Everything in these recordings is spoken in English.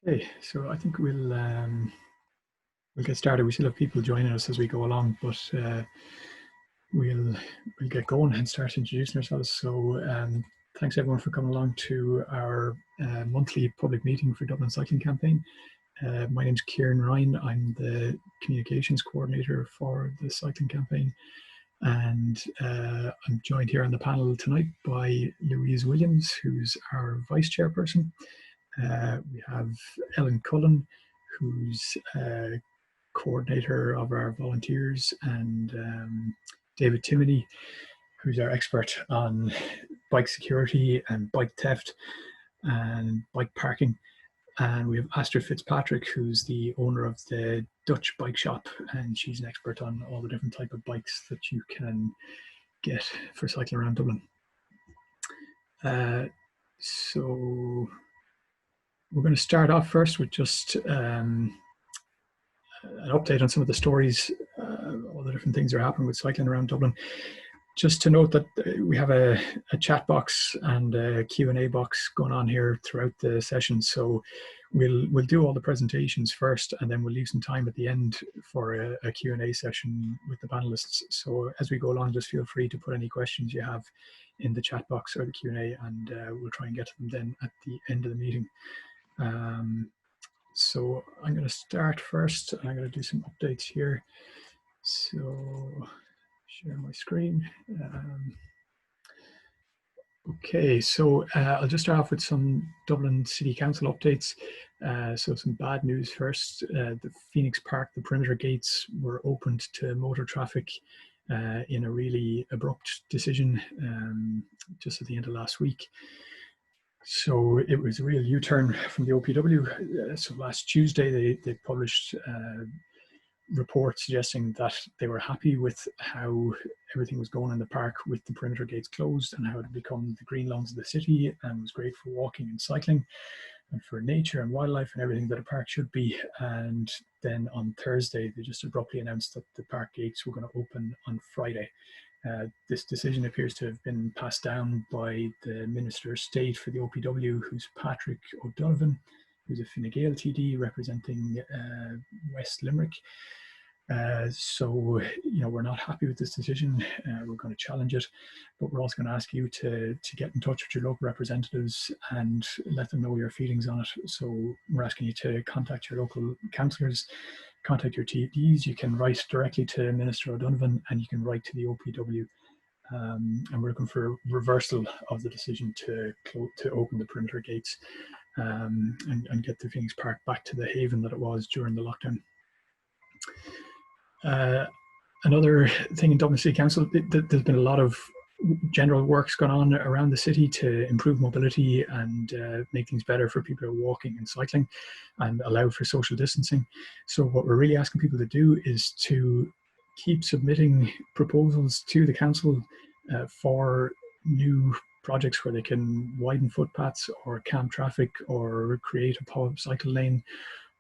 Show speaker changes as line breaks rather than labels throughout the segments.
Okay, so I think we'll get started. We still have people joining us as we go along, but we'll get going and start introducing ourselves. So thanks everyone for coming along to our monthly public meeting for Dublin Cycling Campaign. My name's Kieran Ryan. I'm the communications coordinator for the cycling campaign, and I'm joined here on the panel tonight by Louise Williams, who's our vice chairperson. We have Ellen Cullen, who's coordinator of our volunteers, and David Timoney, who's our expert on bike security and bike theft and bike parking. And we have Astrid Fitzpatrick, who's the owner of the Dutch Bike Shop, and she's an expert on all the different type of bikes that you can get for cycling around Dublin. So we're going to start off first with just an update on some of the stories, all the different things that are happening with cycling around Dublin. Just to note that we have a chat box and a Q&A box going on here throughout the session. So we'll do all the presentations first, and then we'll leave some time at the end for a Q&A session with the panelists. So as we go along, just feel free to put any questions you have in the chat box or the Q&A, and we'll try and get to them then at the end of the meeting. So I'm going to start first, and I'm going to do some updates here. So share my screen. Okay, so I'll just start off with some Dublin City Council updates. So some bad news first. The Phoenix Park, the perimeter gates were opened to motor traffic in a really abrupt decision just at the end of last week. So it was a real U-turn from the OPW. So last Tuesday, they published a report suggesting that they were happy with how everything was going in the park with the perimeter gates closed, and how it had become the green lawns of the city and was great for walking and cycling and for nature and wildlife and everything that a park should be. And then on Thursday, they just abruptly announced that the park gates were going to open on Friday. This decision appears to have been passed down by the Minister of State for the OPW, who's Patrick O'Donovan, who's a Fine Gael TD representing West Limerick. So, you know, we're not happy with this decision. We're going to challenge it, but we're also going to ask you to get in touch with your local representatives and let them know your feelings on it. So we're asking you to contact your local councillors, contact your TDs. You can write directly to Minister O'Donovan, and you can write to the OPW. And we're looking for a reversal of the decision to open the perimeter gates and get the Phoenix Park back to the haven that it was during the lockdown. Another thing in Dublin City Council, there's been a lot of general works going on around the city to improve mobility and make things better for people who are walking and cycling and allow for social distancing. So what we're really asking people to do is to keep submitting proposals to the council for new projects where they can widen footpaths or calm traffic or create a pop-up cycle lane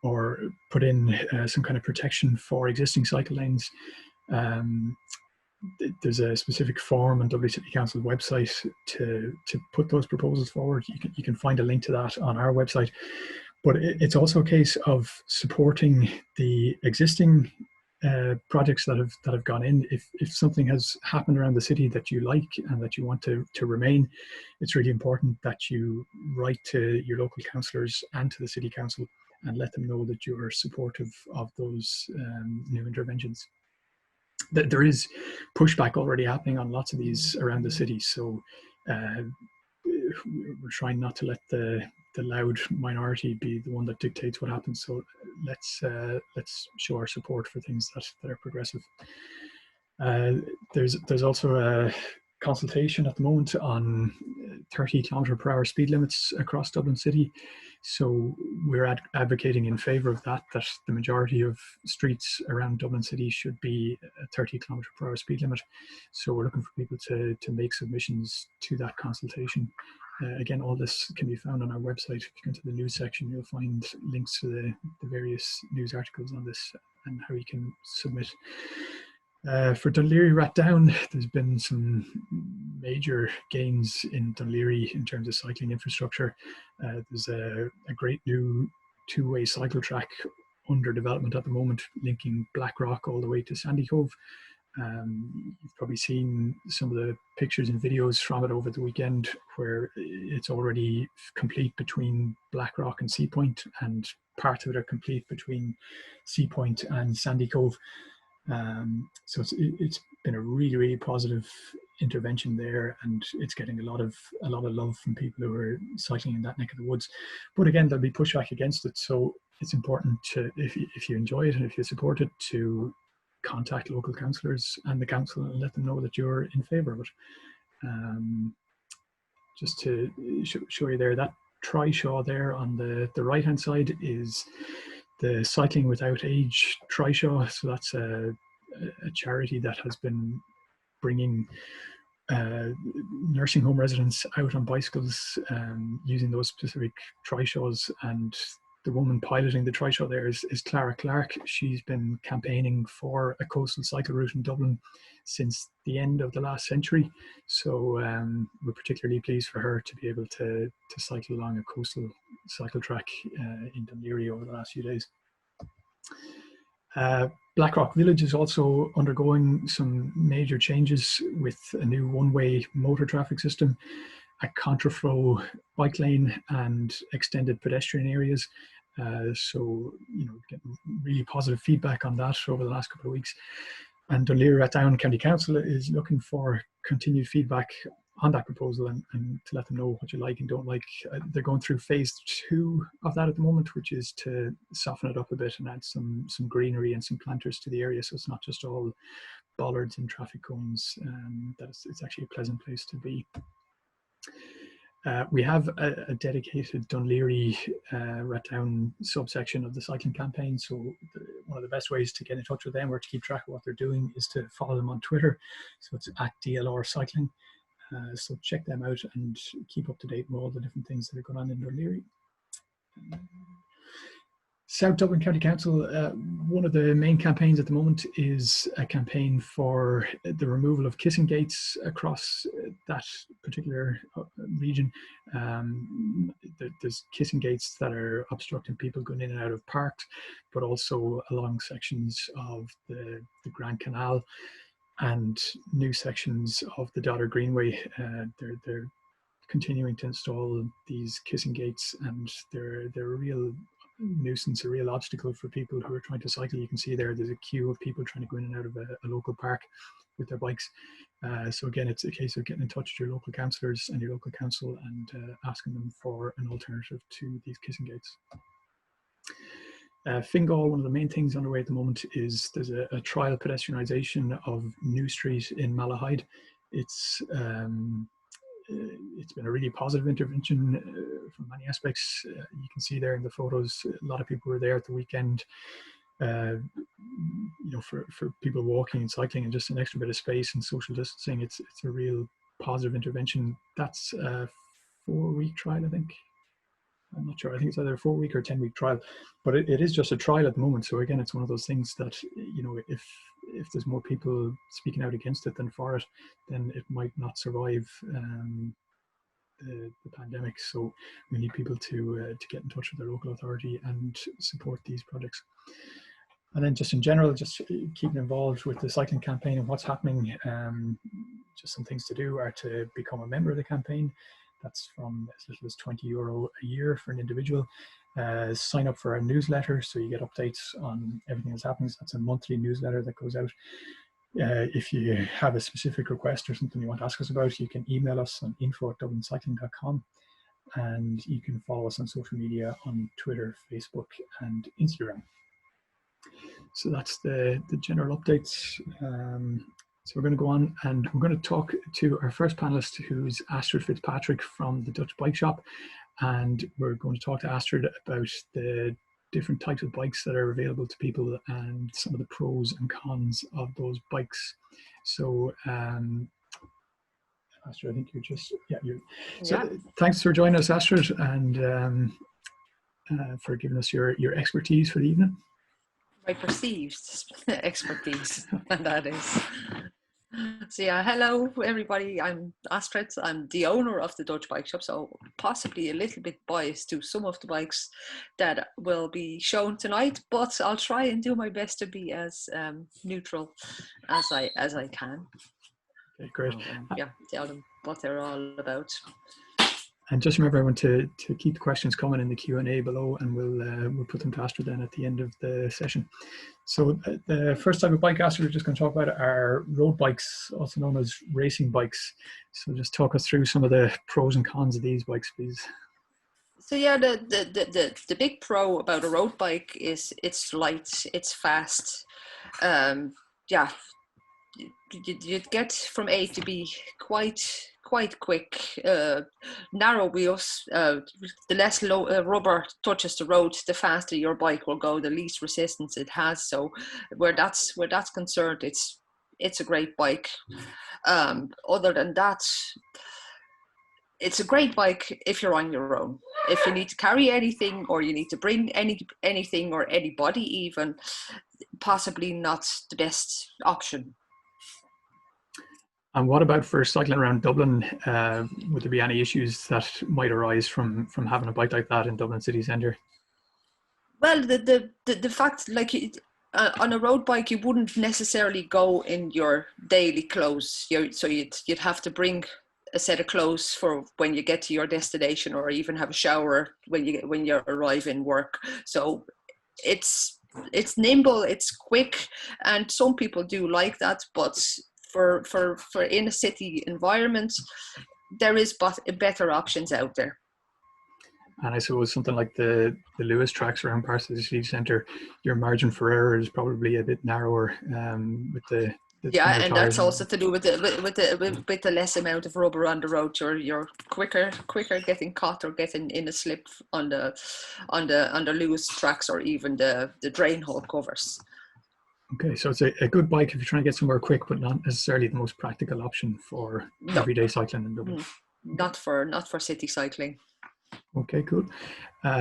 or put in some kind of protection for existing cycle lanes. There's a specific form on Dublin City Council website to put those proposals forward. You can find a link to that on our website. But it's also a case of supporting the existing projects that have gone in. If something has happened around the city that you like and that you want to remain, it's really important that you write to your local councillors and to the City Council and let them know that you are supportive of those new interventions. There is pushback already happening on lots of these around the city, so we're trying not to let the loud minority be the one that dictates what happens. So let's show our support for things that are progressive. There's also a consultation at the moment on 30 km/h speed limits across Dublin City. So we're advocating in favour of that the majority of streets around Dublin City should be a 30 km/h speed limit. So we're looking for people to make submissions to that consultation. Again, all this can be found on our website. If you go into the news section, you'll find links to the various news articles on this and how you can submit. For Dún Laoghaire-Rathdown, there's been some major gains in Dún Laoghaire in terms of cycling infrastructure. There's a great new two-way cycle track under development at the moment, linking Blackrock all the way to Sandy Cove. You've probably seen some of the pictures and videos from it over the weekend, where it's already complete between Blackrock and Sea Point, and parts of it are complete between Sea Point and Sandy Cove. So it's been a really, really positive intervention there, and it's getting a lot of love from people who are cycling in that neck of the woods. But again, there'll be pushback against it, so it's important to, if you enjoy it and if you support it, to contact local councillors and the council and let them know that you're in favour of it. Just to show you there, that trishaw there on the right hand side is the Cycling Without Age trishaw. So that's a charity that has been bringing nursing home residents out on bicycles using those specific trishaws, and the woman piloting the trishaw there is Clara Clark. She's been campaigning for a coastal cycle route in Dublin since the end of the last century. So we're particularly pleased for her to be able to cycle along a coastal cycle track in Dún Laoghaire over the last few days. Blackrock Village is also undergoing some major changes with a new one-way motor traffic system, a contraflow bike lane and extended pedestrian areas. So, getting really positive feedback on that over the last couple of weeks. And Dún Laoghaire Rathdown County Council is looking for continued feedback on that proposal and to let them know what you like and don't like. They're going through phase 2 of that at the moment, which is to soften it up a bit and add some greenery and some planters to the area, so it's not just all bollards and traffic cones. It's actually a pleasant place to be. We have a dedicated Dún Laoghaire Rathdown subsection of the cycling campaign. So one of the best ways to get in touch with them or to keep track of what they're doing is to follow them on Twitter. So it's @DLR Cycling. So check them out and keep up to date with all the different things that are going on in Dún Laoghaire. South Dublin County Council, one of the main campaigns at the moment is a campaign for the removal of kissing gates across that particular region. There's kissing gates that are obstructing people going in and out of parks, but also along sections of the Grand Canal and new sections of the Dodder Greenway. They're continuing to install these kissing gates, and they're a real nuisance, a real obstacle for people who are trying to cycle. You can see there's a queue of people trying to go in and out of a local park with their bikes. So again, it's a case of getting in touch with your local councillors and your local council and asking them for an alternative to these kissing gates. Fingal, one of the main things underway at the moment is there's a trial pedestrianisation of New Street in Malahide. It's been a really positive intervention from many aspects. You can see there in the photos, a lot of people were there at the weekend, for people walking and cycling and just an extra bit of space and social distancing. It's a real positive intervention. That's a 4-week trial, I think. I'm not sure. I think it's either a 4-week or 10-week trial, but it is just a trial at the moment. So again, it's one of those things that, if there's more people speaking out against it than for it, then it might not survive the pandemic. So we need people to get in touch with their local authority and support these projects. And then just in general, just keeping involved with the cycling campaign and what's happening. Just some things to do are to become a member of the campaign. That's from as little as €20 a year for an individual. Sign up for our newsletter so you get updates on everything that's happening. So that's a monthly newsletter that goes out. If you have a specific request or something you want to ask us about, you can email us on info@dublincycling.com, and you can follow us on social media on Twitter, Facebook and Instagram. So that's the general updates. So we're going to go on and we're going to talk to our first panelist, who's Astrid Fitzpatrick from the Dutch Bike Shop. And we're going to talk to Astrid about the different types of bikes that are available to people and some of the pros and cons of those bikes. So Astrid, I think you're just, thanks for joining us, Astrid, and for giving us your expertise for the evening.
My perceived expertise, and that is. So yeah, hello everybody. I'm Astrid. I'm the owner of the Dutch Bike Shop, so possibly a little bit biased to some of the bikes that will be shown tonight, but I'll try and do my best to be as neutral as I can.
Okay, great.
Yeah, tell them what they're all about.
And just remember everyone to keep the questions coming in the Q&A below, and we'll put them to Astrid then at the end of the session. So the first type of bike, Astrid, we're just going to talk about are road bikes, also known as racing bikes. So just talk us through some of the pros and cons of these bikes, please.
So yeah, the big pro about a road bike is it's light, it's fast. Yeah, you'd get from A to B quite quick. Narrow wheels, the less rubber touches the road, the faster your bike will go, the least resistance it has. So where that's concerned, it's a great bike. Other than that, it's a great bike if you're on your own. If you need to carry anything, or you need to bring anything or anybody even, possibly not the best option.
And what about for cycling around Dublin? Would there be any issues that might arise from having a bike like that in Dublin city centre?
Well, the fact, like, on a road bike, you wouldn't necessarily go in your daily clothes. So you'd have to bring a set of clothes for when you get to your destination, or even have a shower when you arrive in work. So it's nimble, it's quick, and some people do like that. But for in a city environment, there is better options out there.
And I suppose something like the Lewis tracks around parts of the city centre, your margin for error is probably a bit narrower with the
yeah, and
tires.
that's also to do with the less amount of rubber on the road. You're quicker getting caught or getting in a slip on the Lewis tracks, or even the drain hole covers.
Okay, so it's a good bike if you're trying to get somewhere quick, but not necessarily the most practical option for everyday cycling in Dublin.
Not for city cycling.
Okay, cool.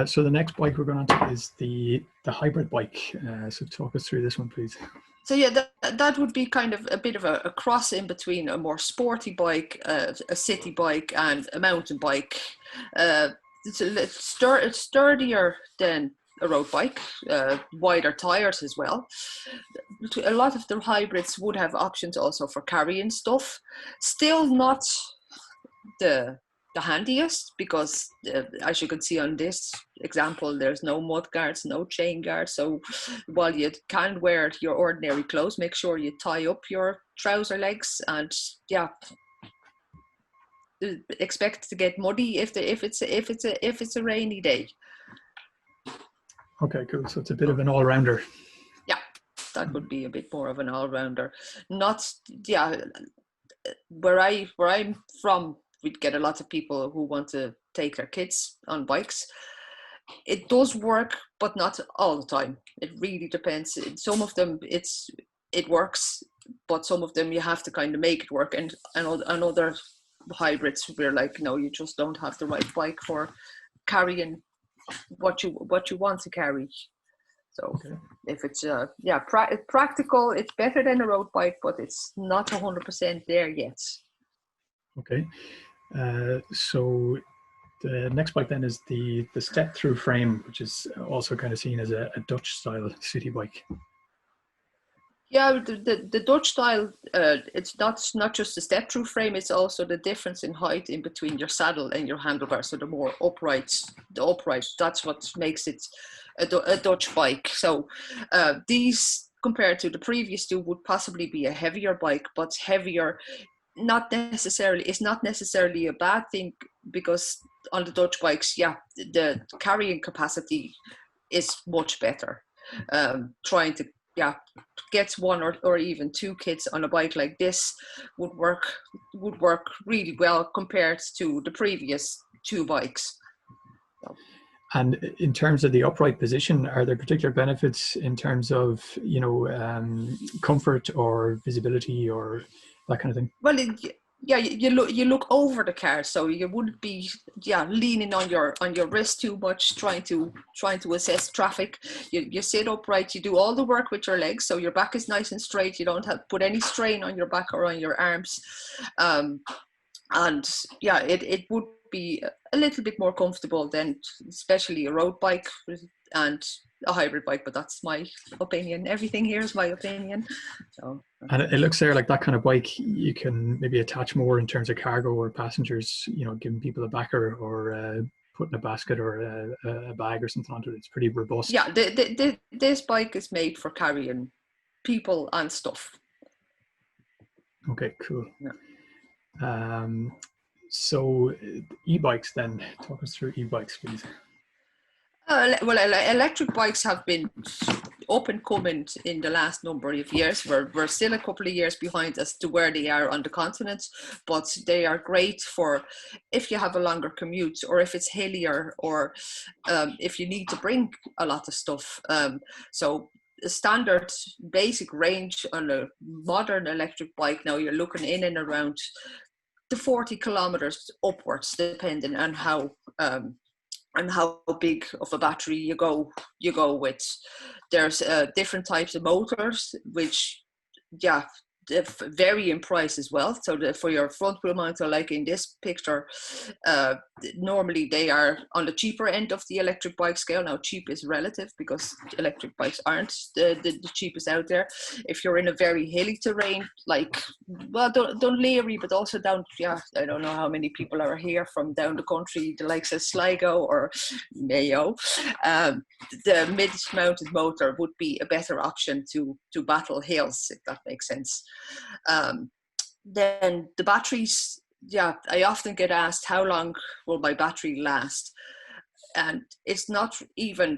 So the next bike we're going on to is the hybrid bike. So talk us through this one, please.
So yeah, that would be kind of a bit of a cross in between a more sporty bike, a city bike, and a mountain bike. It's sturdier than a road bike, wider tires as well. A lot of the hybrids would have options also for carrying stuff. Still not the handiest, because as you can see on this example, there's no mud guards, no chain guards. So while you can wear your ordinary clothes, make sure you tie up your trouser legs, and yeah, expect to get muddy if it's a rainy day.
Okay, cool. So it's a bit of an all-rounder.
Yeah, that would be a bit more of an all-rounder. Not, yeah, where I'm from, we'd get a lot of people who want to take their kids on bikes. It does work, but not all the time. It really depends. Some of them it works, but some of them you have to kind of make it work. And other hybrids, we're like, no, you just don't have the right bike for carrying what you want to carry. So okay. If it's practical, it's better than a road bike, but it's not 100% there yet.
Okay, so the next bike then is the step-through frame, which is also kind of seen as a Dutch-style city bike.
Yeah, the Dutch style, it's not just the step-through frame, it's also the difference in height in between your saddle and your handlebar. So the more upright, that's what makes it a Dutch bike. So these, compared to the previous two, would possibly be a heavier bike, but heavier is not necessarily a bad thing, because on the Dutch bikes, yeah, the carrying capacity is much better. Trying to get one or even two kids on a bike like this would work really well compared to the previous two bikes. So.
And in terms of the upright position, are there particular benefits in terms of, comfort or visibility or that kind of thing?
Well, yeah, you look over the car, so you wouldn't be leaning on your wrist too much, trying to assess traffic. You sit upright, you do all the work with your legs, so your back is nice and straight. You don't have to put any strain on your back or on your arms, and yeah, it would be a little bit more comfortable than especially a road bike and a hybrid bike, but that's my opinion. Everything here is my opinion. So
And it looks there like that kind of bike you can maybe attach more in terms of cargo or passengers, giving people a backer or putting a basket or a bag or something onto it. It's pretty robust.
yeah, this bike is made for carrying people and stuff.
Okay, cool.
Yeah.
So e-bikes then, talk us through e-bikes, please.
Electric bikes have been up and coming in the last number of years. We're still a couple of years behind as to where they are on the continent, but they are great for if you have a longer commute, or if it's hillier, or if you need to bring a lot of stuff. So the standard basic range on a modern electric bike now, you're looking in and around the 40 kilometers upwards, depending on how big of a battery you go with. There's different types of motors, which vary in price as well. So for your front wheel mounter, like in this picture, normally they are on the cheaper end of the electric bike scale. Now, cheap is relative because electric bikes aren't the cheapest out there. If you're in a very hilly terrain, like, well, Dunleary, but also down, I don't know how many people are here from down the country, the likes of Sligo or Mayo, the mid-mounted motor would be a better option to battle hills, if that makes sense. Then the batteries, I often get asked, how long will my battery last? And it's not even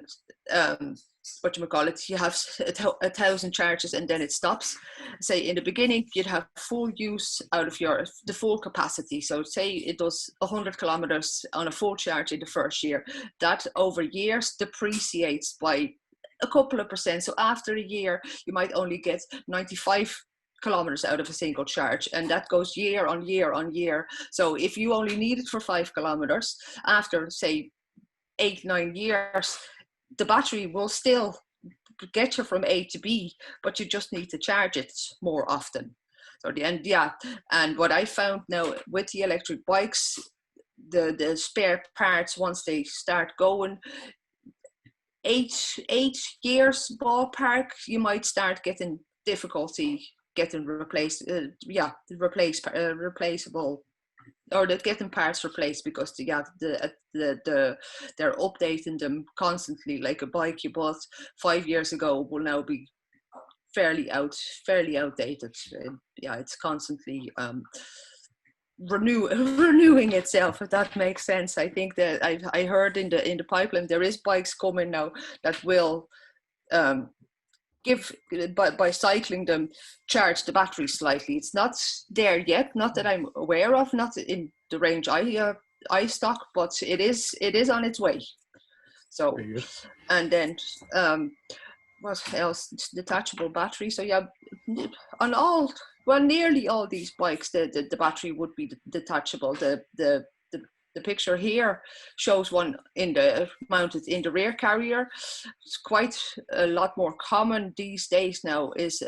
you have 1,000 charges and then it stops. Say in the beginning you'd have full use out of the full capacity. So say it does 100 kilometers on a full charge in the first year. That over years depreciates by a couple of percent. So after a year you might only get 95 kilometers out of a single charge, and that goes year on year on year. So if you only need it for 5 kilometers, after say 8-9 years, the battery will still get you from A to B, but you just need to charge it more often. So and what I found now with the electric bikes, the spare parts, once they start going, 8 years ballpark, you might start getting difficulty getting replaceable, or they're getting parts replaced, because they're updating them constantly. Like a bike you bought 5 years ago will now be fairly outdated. It's constantly renewing itself, if that makes sense. I think that I heard in the pipeline there is bikes coming now that will give, by cycling them, charge the battery slightly. It's not there yet, not that I'm aware of, not in the range I stock, but it is on its way. So, and then what else? Detachable battery. So on nearly all these bikes, the battery would be detachable. The picture here shows one mounted in the rear carrier. It's quite a lot more common these days now is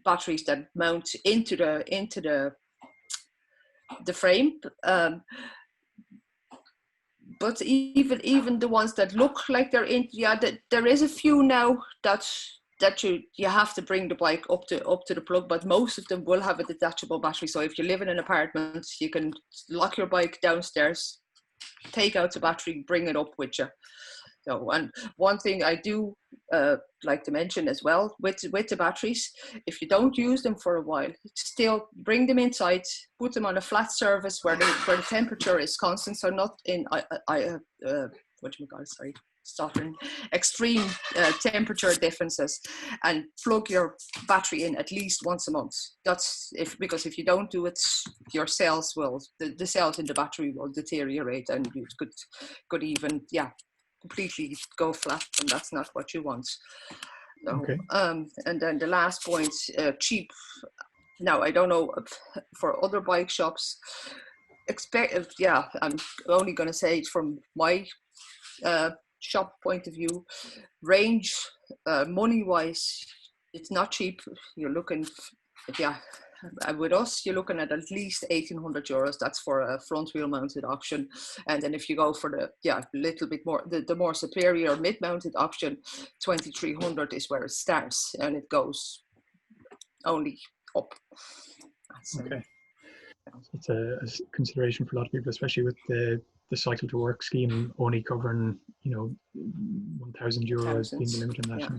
batteries that mount into the frame. But even the ones that look like they're in, there is a few now that you have to bring the bike up to the plug, but most of them will have a detachable battery. So if you live in an apartment, you can lock your bike downstairs, take out the battery, bring it up with you. So, and one thing I do like to mention as well with the batteries, if you don't use them for a while, still bring them inside, put them on a flat surface where the temperature is constant, so not in extreme temperature differences, and plug your battery in at least once a month. Because if you don't do it, your cells the cells in the battery will deteriorate, and you could even completely go flat, and that's not what you want. So,
okay.
And then the last point, cheap. Now, I don't know for other bike shops. Yeah, I'm only going to say it from my shop point of view. Range, money wise, it's not cheap. You're looking, yeah, with us, you're looking at least €1,800. That's for a front wheel mounted option. And then if you go for the, little bit more, the more superior mid mounted option, 2,300 is where it starts, and it goes only up.
Okay. It's a consideration for a lot of people, especially with the cycle to work scheme only covering, €1,000 being the limit in that.
Yeah.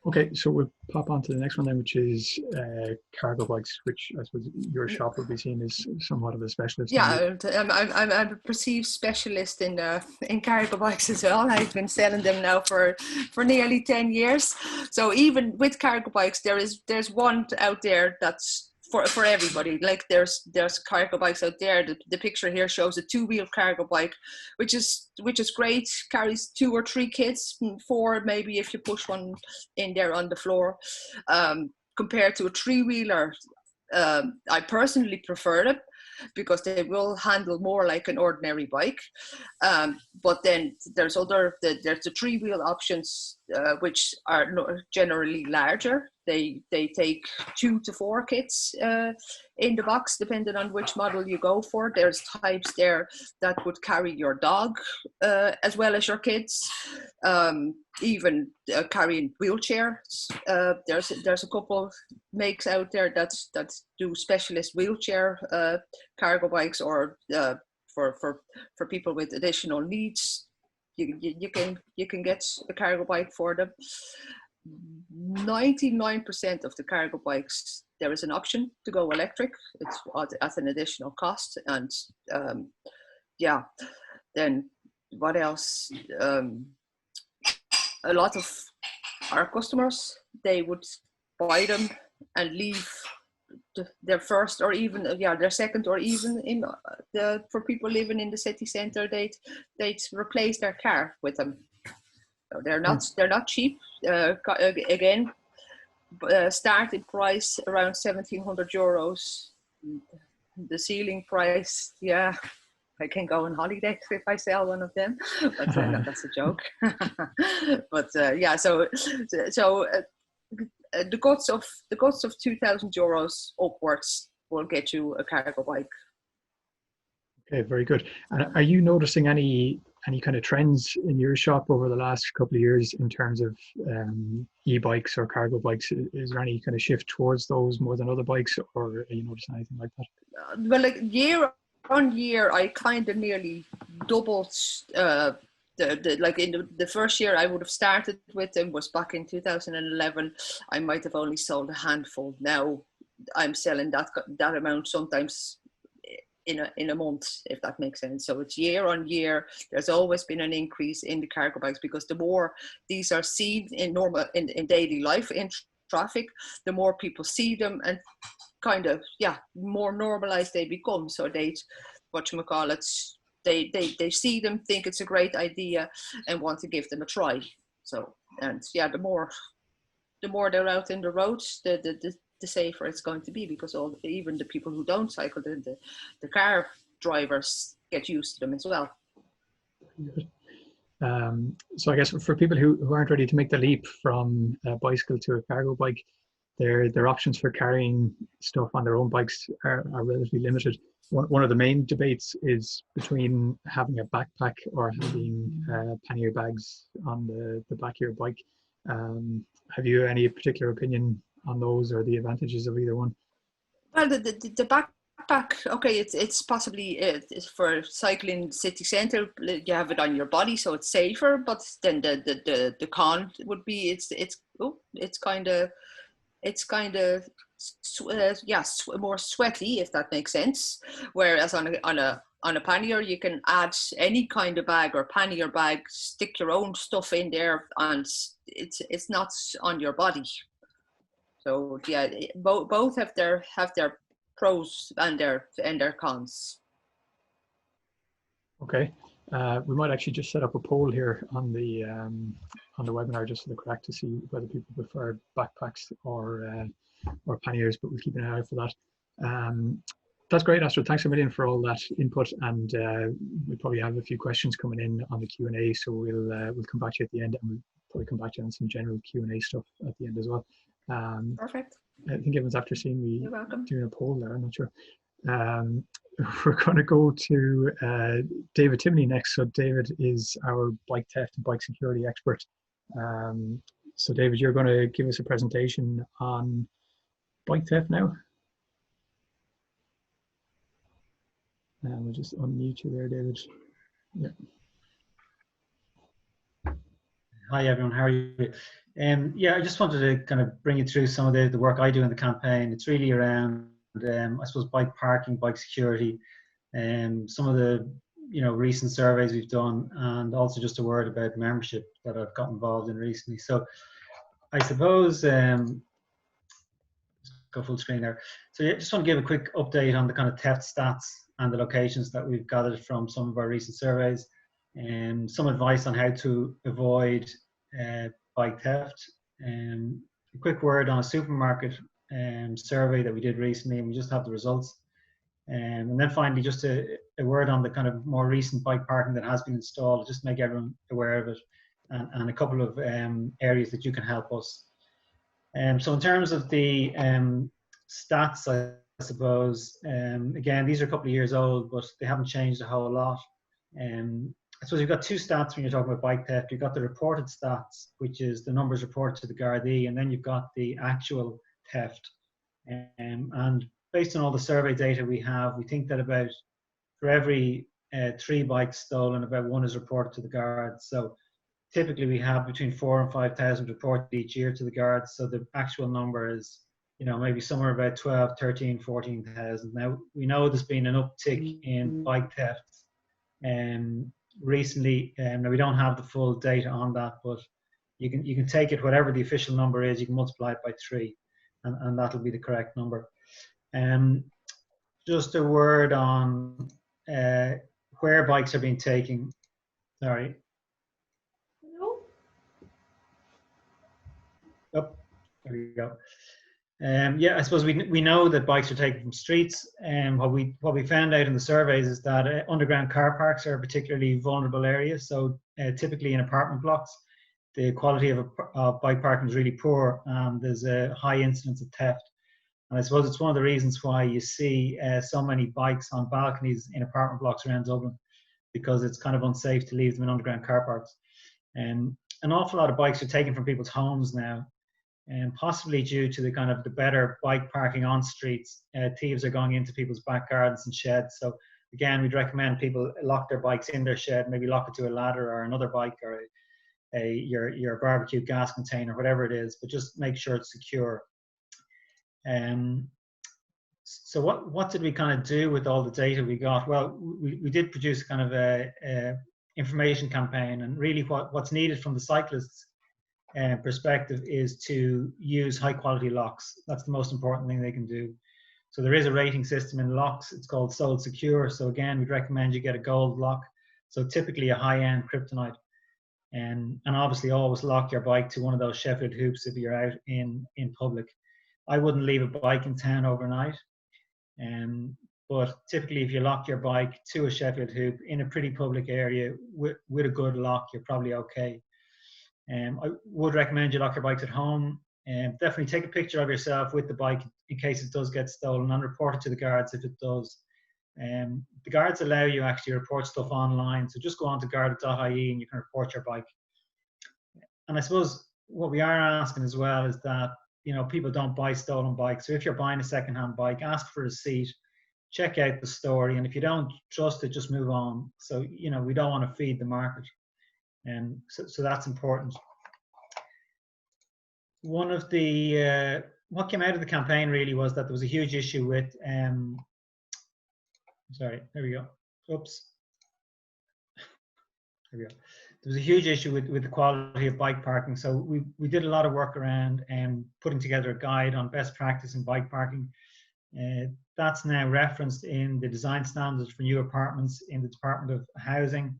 Okay, so we'll pop on to the next one then, which is cargo bikes, which I suppose your shop would be seen as somewhat of a specialist.
Yeah, I'm a perceived specialist in cargo bikes as well. I've been selling them now for nearly 10 years. So even with cargo bikes, there's one out there that's for everybody. Like there's cargo bikes out there. The picture here shows a 2-wheel cargo bike, which is great. Carries 2 or 3 kids, 4 maybe if you push one in there on the floor. Compared to a 3-wheeler, I personally prefer it because they will handle more like an ordinary bike. But then there's the 3-wheel options, which are generally larger. They take 2 to 4 kids in the box, depending on which model you go for. There's types there that would carry your dog as well as your kids, even carrying wheelchairs. There's a couple makes out there that do specialist wheelchair cargo bikes, or for people with additional needs. You can get a cargo bike for them. 99% of the cargo bikes, there is an option to go electric. It's at an additional cost. And then what else? A lot of our customers, they would buy them and leave their first or even their second, or even in for people living in the city center, they'd replace their car with them. So they're not cheap. Again, starting price around €1,700. The ceiling price, I can go on holiday if I sell one of them, but no, that's a joke. But so the guts of €2,000 upwards will get you a cargo bike.
Okay, very good. And are you noticing any kind of trends in your shop over the last couple of years in terms of e-bikes or cargo bikes? Is there any kind of shift towards those more than other bikes, or are you noticing anything like that?
Well, like year on year, I kind of nearly doubled. Like in the first year I would have started with them was back in 2011. I might have only sold a handful. Now I'm selling that amount sometimes in a month, if that makes sense. So it's year on year. There's always been an increase in the cargo bikes, because the more these are seen in daily life, in traffic, the more people see them, and kind of more normalized they become. So they see them, think it's a great idea, and want to give them a try. So, and the more they're out in the roads, the safer it's going to be, because even the people who don't cycle, the car drivers get used to them as well.
So I guess for people who aren't ready to make the leap from a bicycle to a cargo bike, their options for carrying stuff on their own bikes are relatively limited. One of the main debates is between having a backpack or having pannier bags on the back of your bike. Have you any particular opinion on those, or the advantages of either one?
Well, the backpack, okay, it's possibly it's for cycling city centre. You have it on your body, so it's safer. But then the con would be it's kind of more sweaty, if that makes sense. Whereas on a pannier, you can add any kind of bag or pannier bag, stick your own stuff in there, and it's not on your body. So both have their pros and their cons.
Okay, we might actually just set up a poll here on the webinar, just for the crack, to see whether people prefer backpacks or or panniers, but we'll keep an eye out for that. That's great, Astrid. Thanks a million for all that input, and we'll probably have a few questions coming in on the Q&A, so we'll come back to you at the end, and we'll probably come back to you on some general Q&A stuff at the end as well.
Perfect.
I think everyone's after seeing me
You're welcome.
doing a poll there. I'm not sure. We're going to go to David Timoney next. So David is our bike theft and bike security expert. So David, you're going to give us a presentation on bike theft now. And we'll just unmute you there, David. Yeah.
Hi everyone, how are you? Yeah, I just wanted to kind of bring you through some of the work I do in the campaign. It's really around, I suppose, bike parking, bike security, some of the recent surveys we've done, and also just a word about membership that I've got involved in recently. So I suppose, go full screen there. So yeah, just want to give a quick update on the kind of theft stats and the locations that we've gathered from some of our recent surveys, and some advice on how to avoid bike theft. A quick word on a supermarket survey that we did recently, and we just have the results. And then finally, just a word on the kind of more recent bike parking that has been installed, just to make everyone aware of it, and a couple of areas that you can help us. So in terms of the stats, I suppose, again, these are a couple of years old, but they haven't changed a whole lot. I suppose you've got two stats when you're talking about bike theft. You've got the reported stats, which is the numbers reported to the Gardaí, and then you've got the actual theft. And based on all the survey data we have, we think that about for every 3 bikes stolen, about 1 is reported to the guards. So typically we have between 4,000 and 5,000 reported each year to the guards. So the actual number is, maybe somewhere about 12, 13, 14,000. Now we know there's been an uptick in bike thefts recently. Now we don't have the full data on that, but you can take it, whatever the official number is, you can multiply it by 3, and that'll be the correct number. Just a word on where bikes are being taken. Sorry. Oh, there we go. Yeah, I suppose we know that bikes are taken from streets, and what we found out in the surveys is that underground car parks are a particularly vulnerable area. So typically in apartment blocks, the quality of bike parking is really poor, and there's a high incidence of theft. And I suppose it's one of the reasons why you see so many bikes on balconies in apartment blocks around Dublin, because it's kind of unsafe to leave them in underground car parks. An awful lot of bikes are taken from people's homes now, and possibly due to the kind of the better bike parking on streets. Thieves are going into people's back gardens and sheds. So again, we'd recommend people lock their bikes in their shed, maybe lock it to a ladder or another bike, or your barbecue gas container, whatever it is, but just make sure it's secure. So what did we kind of do with all the data we got? Well, we did produce kind of a information campaign, and really what's needed from the cyclists' perspective is to use high quality locks. That's the most important thing they can do. So there is a rating system in locks. It's called Sold Secure. So again, we'd recommend you get a gold lock. So typically a high-end kryptonite. And obviously always lock your bike to one of those Sheffield hoops if you're out in public. I wouldn't leave a bike in town overnight. But typically if you lock your bike to a Sheffield hoop in a pretty public area with a good lock, you're probably okay. I would recommend you lock your bikes at home, and definitely take a picture of yourself with the bike in case it does get stolen, and report it to the guards if it does. The guards allow you actually to report stuff online, so just go on to garda.ie and you can report your bike. And I suppose what we are asking as well is that people don't buy stolen bikes. So if you're buying a second-hand bike, ask for a receipt, check out the story, and if you don't trust it, just move on. So we don't want to feed the market. So that's important. One of the what came out of the campaign really was that there was a huge issue with sorry, there we go. Oops. There we go. There was a huge issue with the quality of bike parking. So we did a lot of work around putting together a guide on best practice in bike parking. That's now referenced in the design standards for new apartments in the Department of Housing.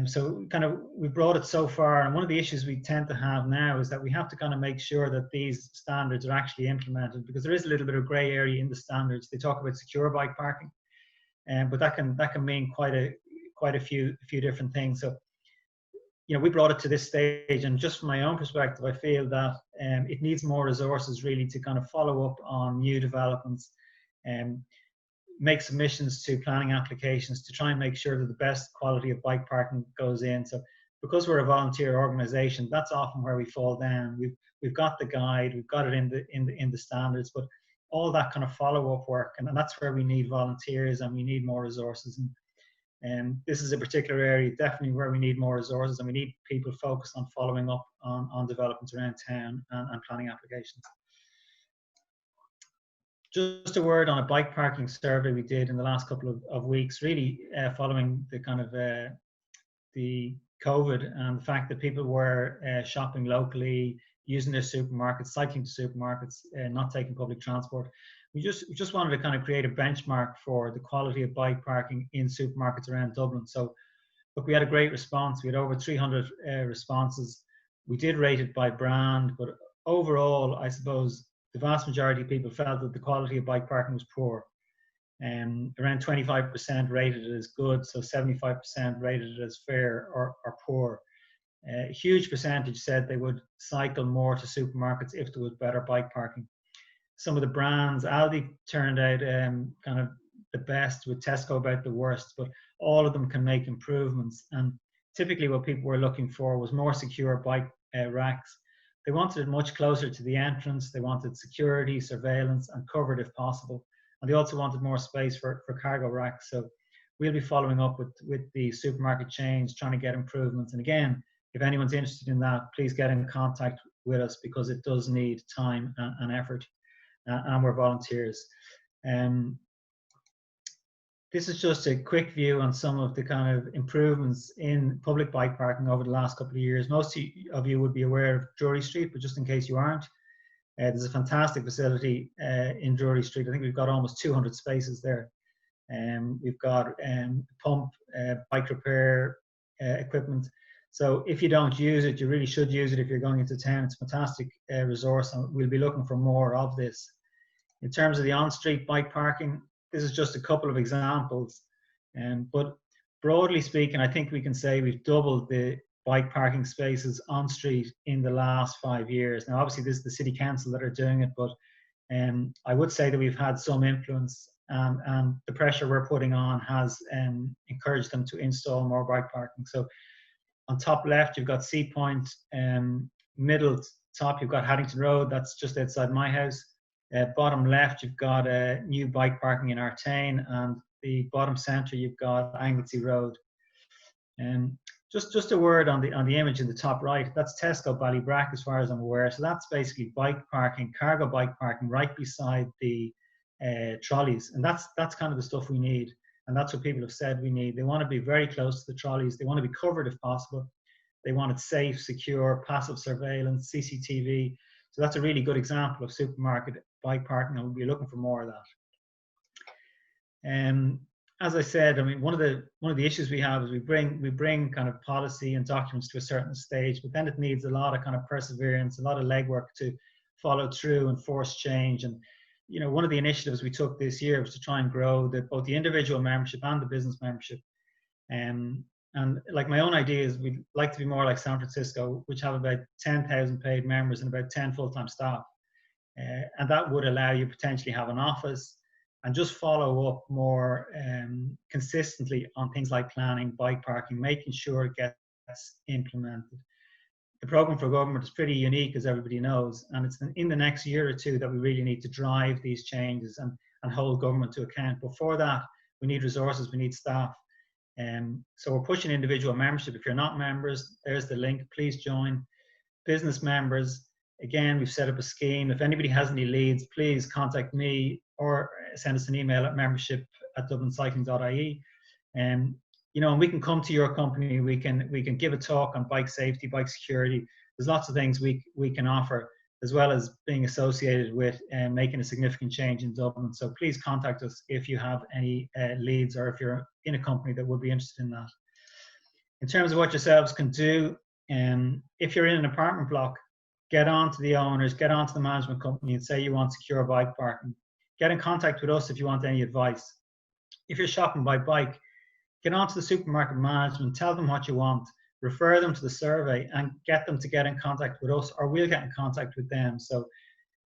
So kind of we brought it so far, and one of the issues we tend to have now is that we have to kind of make sure that these standards are actually implemented, because there is a little bit of grey area in the standards. They talk about secure bike parking, but that can mean quite a few different things. So we brought it to this stage, and just from my own perspective, I feel that it needs more resources really to kind of follow up on new developments and make submissions to planning applications to try and make sure that the best quality of bike parking goes in. So because we're a volunteer organization, that's often where we fall down. We've got the guide, we've got it in the standards, but all that kind of follow-up work, and that's where we need volunteers and we need more resources. And this is a particular area definitely where we need more resources, and we need people focused on following up on developments around town and planning applications. Just a word on a bike parking survey we did in the last couple of weeks, really following the kind of the COVID and the fact that people were shopping locally, using their supermarkets, cycling to supermarkets, not taking public transport. We just wanted to kind of create a benchmark for the quality of bike parking in supermarkets around Dublin. So look, we had a great response. We had over 300 responses. We did rate it by brand, but overall, I suppose the vast majority of people felt that the quality of bike parking was poor. Around 25% rated it as good, so 75% rated it as fair or poor. A huge percentage said they would cycle more to supermarkets if there was better bike parking. Some of the brands, Aldi turned out kind of the best, with Tesco about the worst, but all of them can make improvements. And typically what people were looking for was more secure bike racks. They wanted it much closer to the entrance. They wanted security, surveillance, and covered if possible. And they also wanted more space for cargo racks. So we'll be following up with the supermarket chains, trying to get improvements. And again, if anyone's interested in that, please get in contact with us, because it does need time and effort, and we're volunteers. This is just a quick view on some of the kind of improvements in public bike parking over the last couple of years. Most of you would be aware of Drury Street, but just in case you aren't, there's a fantastic facility in Drury Street. I think we've got almost 200 spaces there. We've got pump, bike repair equipment. So if you don't use it, you really should use it if you're going into town. It's a fantastic resource, and we'll be looking for more of this. In terms of the on-street bike parking, this is just a couple of examples. But broadly speaking, I think we can say we've doubled the bike parking spaces on street in the last 5 years. Now, obviously, this is the City Council that are doing it, but I would say that we've had some influence, and the pressure we're putting on has encouraged them to install more bike parking. So on top left, you've got Sea Point. Middle top, you've got Haddington Road. That's just outside my house. Bottom left, you've got new bike parking in Artane, and the bottom centre, you've got Anglesey Road. Just a word on the image in the top right. That's Tesco Ballybrack, as far as I'm aware. So that's basically bike parking, cargo bike parking, right beside the trolleys, and that's kind of the stuff we need, and that's what people have said we need. They want to be very close to the trolleys. They want to be covered if possible. They want it safe, secure, passive surveillance, CCTV. So that's a really good example of supermarket bike parking, and we'll be looking for more of that. As I said, I mean, one of the issues we have is we bring kind of policy and documents to a certain stage, but then it needs a lot of kind of perseverance, a lot of legwork to follow through and force change. And one of the initiatives we took this year was to try and grow both the individual membership and the business membership. And like my own idea is we'd like to be more like San Francisco, which have about 10,000 paid members and about 10 full-time staff. And that would allow you potentially have an office and just follow up more consistently on things like planning, bike parking, making sure it gets implemented. The program for government is pretty unique, as everybody knows, and it's in the next year or two that we really need to drive these changes and hold government to account. But for that, we need resources, we need staff. So we're pushing individual membership. If you're not members, there's the link, please join. Business members, again, we've set up a scheme. If anybody has any leads, please contact me or send us an email at membership@dublincycling.ie. And we can come to your company. We can give a talk on bike safety, bike security. There's lots of things we can offer, as well as being associated with making a significant change in Dublin. So please contact us if you have any leads, or if you're in a company that would be interested in that. in terms of what yourselves can do, if you're in an apartment block, get on to the owners, get on to the management company and say you want secure bike parking. Get in contact with us if you want any advice. If you're shopping by bike, get on to the supermarket management, tell them what you want, refer them to the survey and get them to get in contact with us, or we'll get in contact with them. So,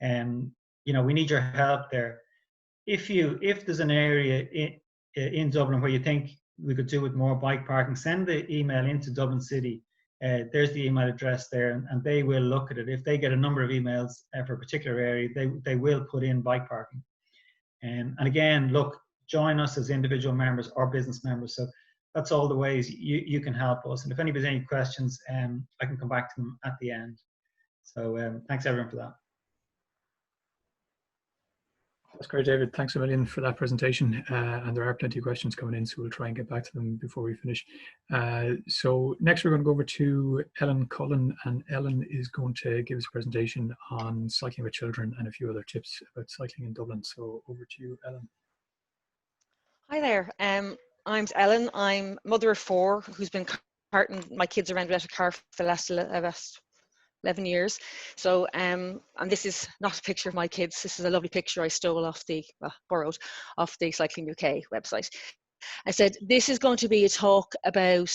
we need your help there. If there's an area in Dublin where you think we could do with more bike parking, send the email into Dublin City. There's the email address there, and they will look at it. If they get a number of emails for a particular area, they will put in bike parking. And again, look, join us as individual members or business members. So that's all the ways you can help us. And if anybody's any questions, I can come back to them at the end. So thanks everyone for that.
That's great, David. Thanks a million for that presentation. And there are plenty of questions coming in, so we'll try and get back to them before we finish. So next we're going to go over to Ellen Cullen, and Ellen is going to give us a presentation on cycling with children and a few other tips about cycling in Dublin. So over to you, Ellen.
Hi there. I'm Ellen. I'm a mother of 4 who's been carting my kids around without a car for the last 11 years. So, and this is not a picture of my kids. This is a lovely picture I stole borrowed off the Cycling UK website. I said, this is going to be a talk about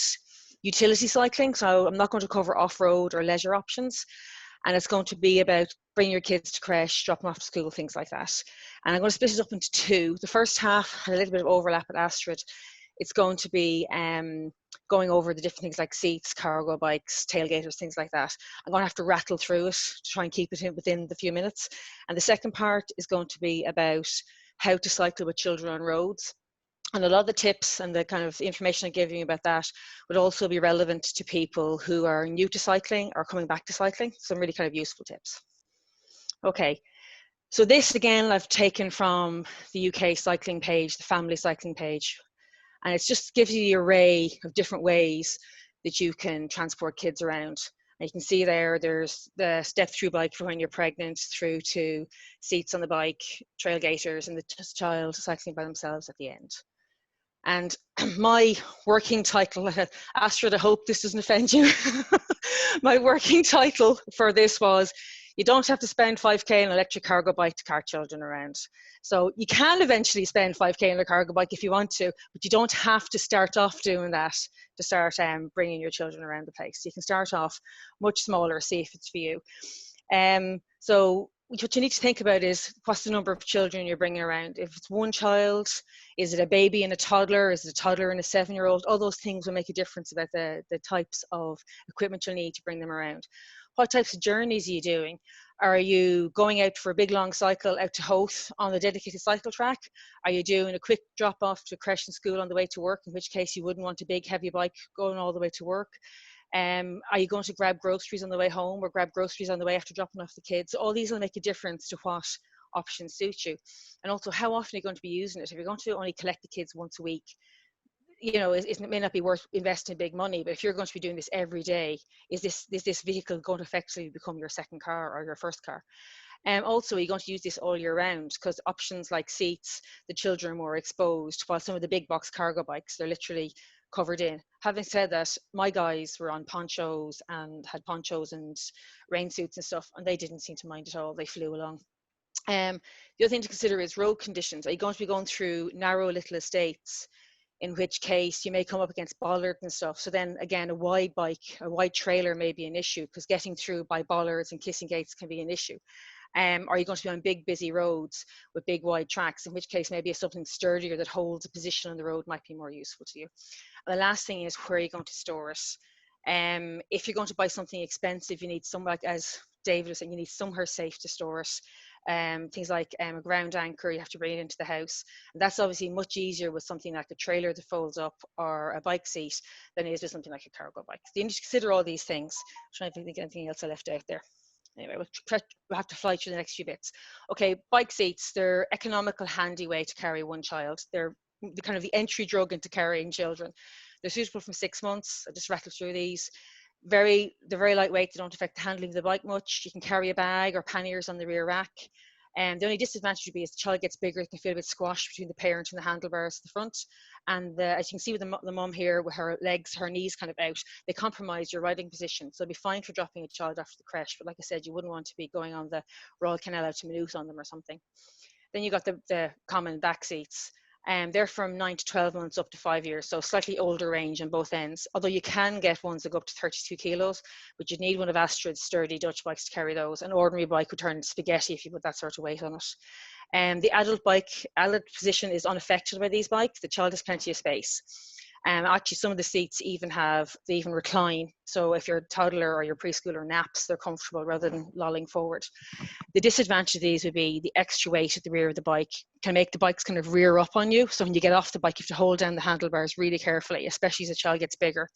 utility cycling. So I'm not going to cover off-road or leisure options. And it's going to be about bringing your kids to creche, dropping them off to school, things like that. And I'm going to split it up into 2. The first half had a little bit of overlap with Astrid. It's going to be going over the different things like seats, cargo bikes, tailgaters, things like that. I'm going to have to rattle through it to try and keep it within the few minutes. And the second part is going to be about how to cycle with children on roads. And a lot of the tips and the kind of information I gave you about that would also be relevant to people who are new to cycling or coming back to cycling. Some really kind of useful tips. Okay, so this again I've taken from the UK cycling page, the family cycling page. And it just gives you the array of different ways that you can transport kids around. And you can see there's the step through bike for when you're pregnant, through to seats on the bike, trailgaters, and the child cycling by themselves at the end. And my working title, Astrid, I hope this doesn't offend you. My working title for this was, you don't have to spend 5k on an electric cargo bike to cart children around. So you can eventually spend 5k on a cargo bike if you want to, but you don't have to start off doing that to start bringing your children around the place. You can start off much smaller, see if it's for you. So what you need to think about is, what's the number of children you're bringing around? If it's one child, is it a baby and a toddler? Is it a toddler and a 7-year-old? All those things will make a difference about the types of equipment you'll need to bring them around. What types of journeys are you doing? Are you going out for a big long cycle out to Howth on a dedicated cycle track? Are you doing a quick drop off to creche and school on the way to work, in which case you wouldn't want a big heavy bike going all the way to work? Are you going to grab groceries on the way home, or grab groceries on the way after dropping off the kids? All these will make a difference to what options suit you. And also, how often are you going to be using it? If you're going to only collect the kids once a week, it may not be worth investing big money, but if you're going to be doing this every day, is this vehicle going to effectively become your second car or your first car? Also, you're going to use this all year round, because options like seats, the children are more exposed, while some of the big box cargo bikes, they're literally covered in. Having said that, my guys were on ponchos and had ponchos and rain suits and stuff, and they didn't seem to mind at all. They flew along. The other thing to consider is road conditions. Are you going to be going through narrow little estates, in which case you may come up against bollards and stuff? So then again, a wide bike, a wide trailer may be an issue, because getting through by bollards and kissing gates can be an issue. Are you going to be on big busy roads with big wide tracks, in which case maybe something sturdier that holds a position on the road might be more useful to you. And the last thing is, where are you going to store it? If you're going to buy something expensive, you need somewhere, like as David was saying, you need somewhere safe to store it. Things like a ground anchor, you have to bring it into the house. And that's obviously much easier with something like a trailer that folds up or a bike seat than it is with something like a cargo bike. So you need to consider all these things. I'm trying to think of anything else I left out there. Anyway, we'll have to fly through the next few bits. Okay, bike seats, they're economical, handy way to carry one child. They're the kind of the entry drug into carrying children. They're suitable from 6 months. I just rattled through these. They're very lightweight. They don't affect the handling of the bike much. You can carry a bag or panniers on the rear rack. And the only disadvantage would be as the child gets bigger, it can feel a bit squashed between the parent and the handlebars at the front. And as you can see with the mum here, with her legs, her knees kind of out, they compromise your riding position. So it'll be fine for dropping a child after the creche, but like I said, you wouldn't want to be going on the Royal Canal out to Maynooth on them or something. Then you got the common back seats. They're from 9 to 12 months up to 5 years, so slightly older range on both ends. Although you can get ones that go up to 32 kilos, but you'd need one of Astrid's sturdy Dutch bikes to carry those. An ordinary bike would turn into spaghetti if you put that sort of weight on it. The adult position is unaffected by these bikes. The child has plenty of space. Actually, some of the seats even recline. So if your toddler or your preschooler naps, they're comfortable rather than lolling forward. The disadvantage of these would be the extra weight at the rear of the bike can make the bikes kind of rear up on you. So when you get off the bike, you have to hold down the handlebars really carefully, especially as the child gets bigger.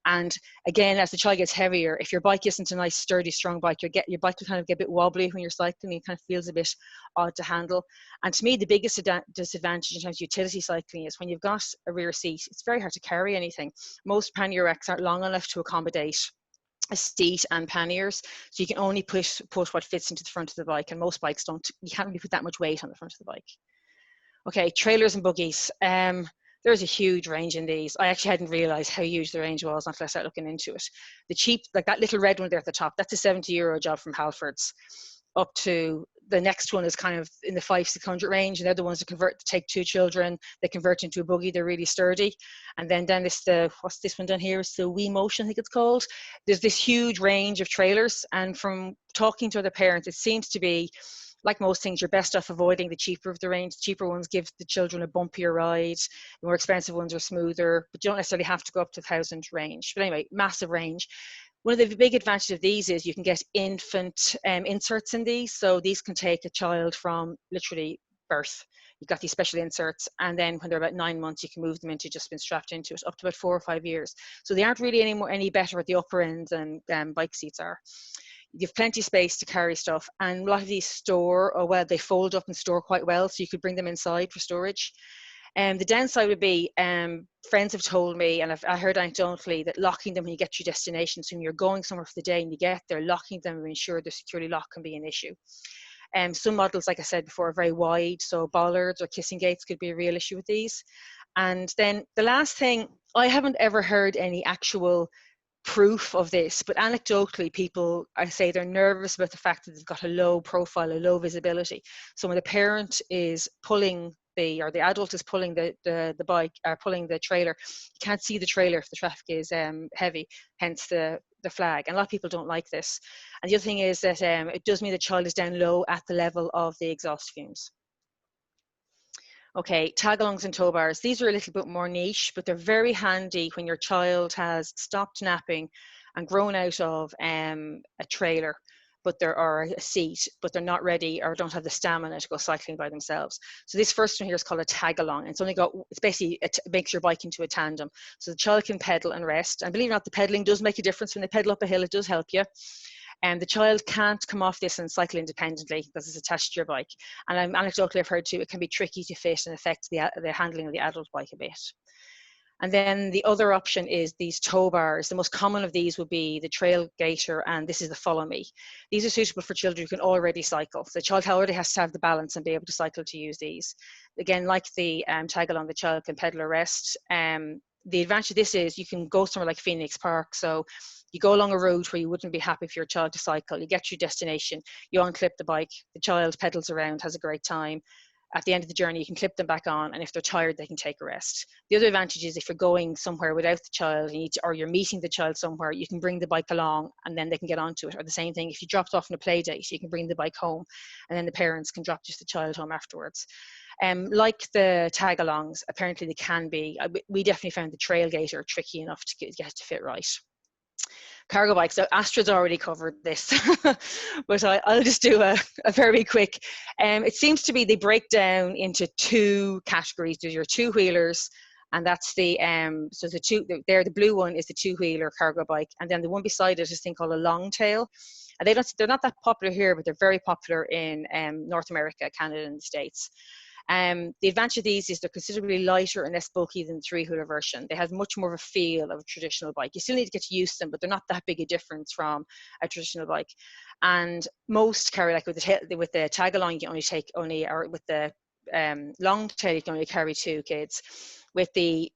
And again, as the child gets heavier, if your bike isn't a nice, sturdy, strong bike, your bike will kind of get a bit wobbly when you're cycling. It kind of feels a bit odd to handle. And to me, the biggest disadvantage in terms of utility cycling is when you've got a rear seat, it's very hard to carry anything. Most pannier racks aren't long enough to accommodate a seat and panniers, so you can only put what fits into the front of the bike, and most bikes don't. You can't really put that much weight on the front of the bike. Okay, trailers and buggies. There's a huge range in these. I actually hadn't realized how huge the range was until I started looking into it. The cheap, like that little red one there at the top, that's a €70 job from Halfords. Up to the next one is kind of in the 500-600 range, and they're the ones that take 2 children, they convert into a buggy, they're really sturdy. And then down what's this one down here? It's the Wee Motion, I think it's called. There's this huge range of trailers, and from talking to other parents, it seems to be, like most things, you're best off avoiding the cheaper of the range. The cheaper ones give the children a bumpier ride, the more expensive ones are smoother, but you don't necessarily have to go up to 1,000 range. But anyway, massive range. One of the big advantages of these is you can get infant inserts in these. So these can take a child from literally birth. You've got these special inserts, and then when they're about 9 months, you can move them into just been strapped into it up to about 4 or 5 years. So they aren't really any better at the upper end than bike seats are. You have plenty of space to carry stuff, and a lot of these they fold up and store quite well, so you could bring them inside for storage. The downside would be, friends have told me, and I heard anecdotally, that locking them when you get to your destination, so when you're going somewhere for the day and you get there, locking them to ensure the security lock can be an issue. Some models, like I said before, are very wide, so bollards or kissing gates could be a real issue with these. And then the last thing, I haven't ever heard any actual proof of this, but anecdotally people, I say they're nervous about the fact that they've got a low profile, a low visibility. So when the parent is pulling or the adult is pulling the bike, or pulling the trailer, you can't see the trailer if the traffic is heavy, hence the flag. And a lot of people don't like this. And the other thing is that it does mean the child is down low at the level of the exhaust fumes. Okay, tag-alongs and tow bars. These are a little bit more niche, but they're very handy when your child has stopped napping and grown out of a trailer, or a seat, but they're not ready or don't have the stamina to go cycling by themselves. So this first one here is called a tag-along. It's basically, it makes your bike into a tandem. So the child can pedal and rest. And believe it or not, the pedaling does make a difference. When they pedal up a hill, it does help you. And the child can't come off this and cycle independently because it's attached to your bike. And anecdotally, I've heard too, it can be tricky to fit and affect the handling of the adult bike a bit. And then the other option is these tow bars. The most common of these would be the Trail Gator, and this is the Follow Me. These are suitable for children who can already cycle. So the child already has to have the balance and be able to cycle to use these. Again, like the tag along, the child can pedal or rest. The advantage of this is you can go somewhere like Phoenix Park. So you go along a road where you wouldn't be happy for your child to cycle. You get to your destination, you unclip the bike, the child pedals around, has a great time. At the end of the journey, you can clip them back on, and if they're tired, they can take a rest. The other advantage is if you're going somewhere without the child, or you're meeting the child somewhere, you can bring the bike along and then they can get onto it. Or the same thing, if you dropped off on a play date, you can bring the bike home and then the parents can drop just the child home afterwards. Like the tag-alongs, apparently they can be, we definitely found the Trail Gator tricky enough to get to fit right. Cargo bikes. So Astrid's already covered this, but I'll just do a very quick. It seems to be they break down into 2 categories. There's your 2-wheelers, and that's the so the blue one is the 2-wheeler cargo bike, and then the one beside it is a thing called a long tail. And they're not that popular here, but they're very popular in North America, Canada, and the States. The advantage of these is they're considerably lighter and less bulky than the three-wheeler version. They have much more of a feel of a traditional bike. You still need to get used to them, but they're not that big a difference from a traditional bike. And most carry, like with the tag along, you can only take or with the long tail, you can only carry 2 kids. With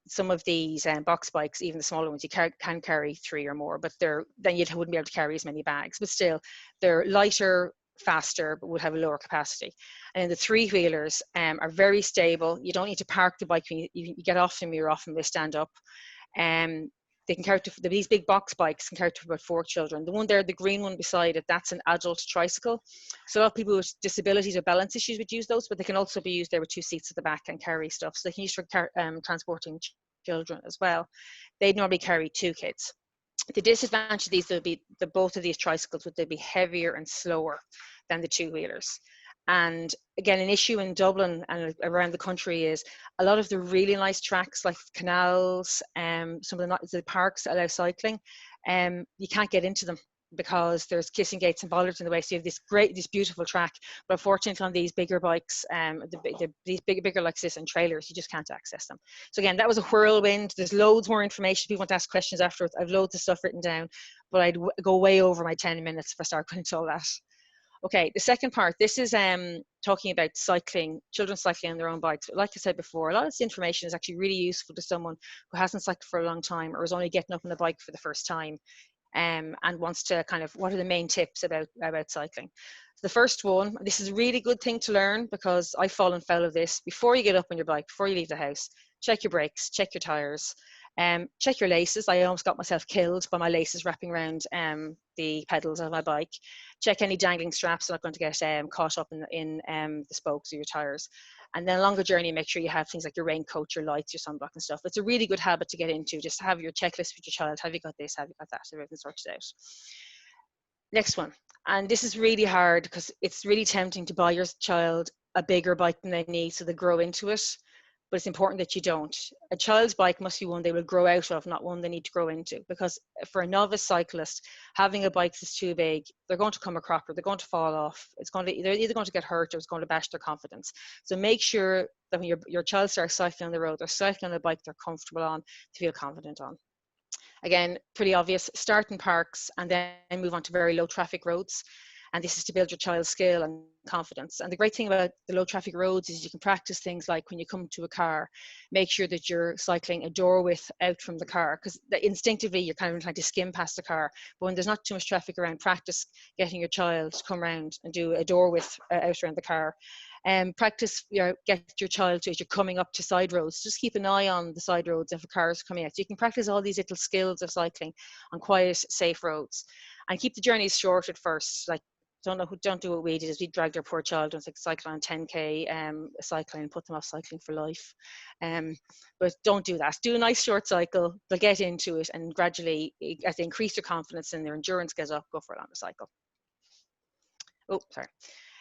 some of these box bikes, even the smaller ones, you can carry 3 or more, but then you wouldn't be able to carry as many bags. But still, they're lighter, faster, but would have a lower capacity. And the three-wheelers are very stable. You don't need to park the bike when you get off them. You're often they stand up. They can carry these big box bikes can carry to about 4 children. The one there, the green one beside it, that's an adult tricycle. So a lot of people with disabilities or balance issues would use those, but they can also be used there with 2 seats at the back and carry stuff. So they can use for transporting children as well. They'd normally carry 2 kids. The disadvantage of these would be both of these tricycles would be heavier and slower than the 2-wheelers. And again, an issue in Dublin and around the country is a lot of the really nice tracks like canals, some of the parks that allow cycling, you can't get into them because there's kissing gates and bollards in the way. So you have this beautiful track, but unfortunately on these bigger bikes, these bigger like this and trailers, you just can't access them. So again, that was a whirlwind. There's loads more information. People want to ask questions afterwards. I've loads of stuff written down, but I'd go way over my 10 minutes if I start going into all that. Okay, the second part, this is talking about cycling, children cycling on their own bikes. But like I said before, a lot of this information is actually really useful to someone who hasn't cycled for a long time or is only getting up on a bike for the first time, and wants to kind of, what are the main tips about cycling? So the first one, this is a really good thing to learn because I've fallen foul of this. Before you get up on your bike, before you leave the house, check your brakes, check your tires, check your laces. I almost got myself killed by my laces wrapping around the pedals of my bike. Check any dangling straps. They're not going to get caught up in the spokes of your tires. And then a longer journey, make sure you have things like your raincoat, your lights, your sunblock and stuff. It's a really good habit to get into. Just have your checklist with your child. Have you got this? Have you got that? So everything's sorted out. Next one. And this is really hard because it's really tempting to buy your child a bigger bike than they need so they grow into it. But it's important that you don't. A child's bike must be one they will grow out of, not one they need to grow into. Because for a novice cyclist, having a bike that's too big, they're going to come a cropper, they're going to fall off. They're either going to get hurt or it's going to bash their confidence. So make sure that when your child starts cycling on the road, they're cycling on a bike they're comfortable on, to feel confident on. Again, pretty obvious, start in parks and then move on to very low traffic roads. And this is to build your child's skill and confidence. And the great thing about the low traffic roads is you can practice things like when you come to a car, make sure that you're cycling a door width out from the car, because instinctively you're kind of trying to skim past the car. But when there's not too much traffic around, practice getting your child to come around and do a door width out around the car. Practice, get your child to, as you're coming up to side roads, just keep an eye on the side roads if a car is coming out. So you can practice all these little skills of cycling on quiet, safe roads. And keep the journeys short at first. Like, don't do what we did, is we dragged our poor child on cycling on 10k cycling and put them off cycling for life. But don't do that. Do a nice short cycle. They'll get into it, and gradually, as they increase their confidence and their endurance goes up, go for a longer cycle. Oh, sorry.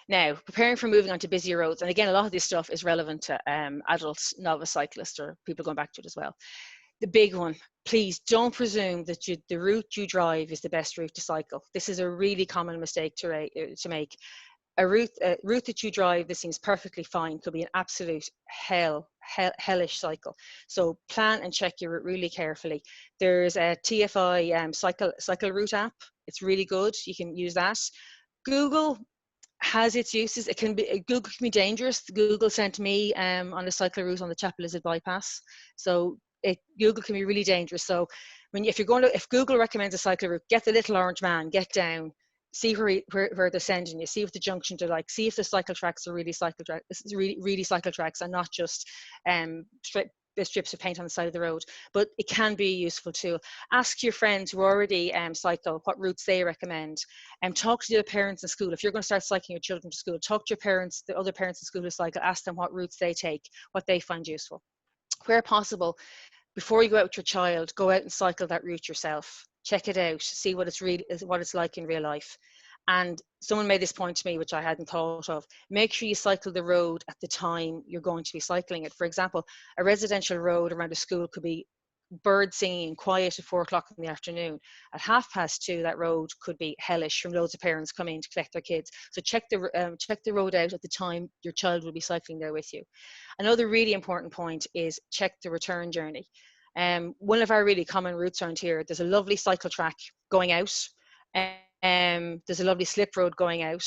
Now, preparing for moving on to busier roads, and again, a lot of this stuff is relevant to adult novice cyclists or people going back to it as well. The big one, please don't presume that the route you drive is the best route to cycle. This is a really common mistake to make. A route that you drive that seems perfectly fine could be an absolute hellish cycle. So plan and check your route really carefully. There's a TFI cycle route app. It's really good. You can use that. Google has its uses. Google can be dangerous. Google sent me on a cycle route on the Chapel Lizard bypass. So Google can be really dangerous. So if Google recommends a cycle route, get the little orange man, get down, see where they're sending you, see if the junctions are like, see if the cycle tracks are really cycle tracks and not just strips of paint on the side of the road. But it can be a useful tool. Ask your friends who already cycle what routes they recommend, and talk to the parents in school. If you're going to start cycling your children to school, talk to your parents, the other parents in school who cycle, ask them what routes they take, what they find useful. Where possible, before you go out with your child, go out and cycle that route yourself. Check it out, see what it's like in real life. And someone made this point to me, which I hadn't thought of. Make sure you cycle the road at the time you're going to be cycling it. For example, a residential road around a school could be birds singing and quiet at 4 o'clock in the afternoon. At 2:30, that road could be hellish from loads of parents coming to collect their kids. So check the road out at the time your child will be cycling there with you. Another really important point is check the return journey. One of our really common routes around here, there's a lovely cycle track going out. There's a lovely slip road going out.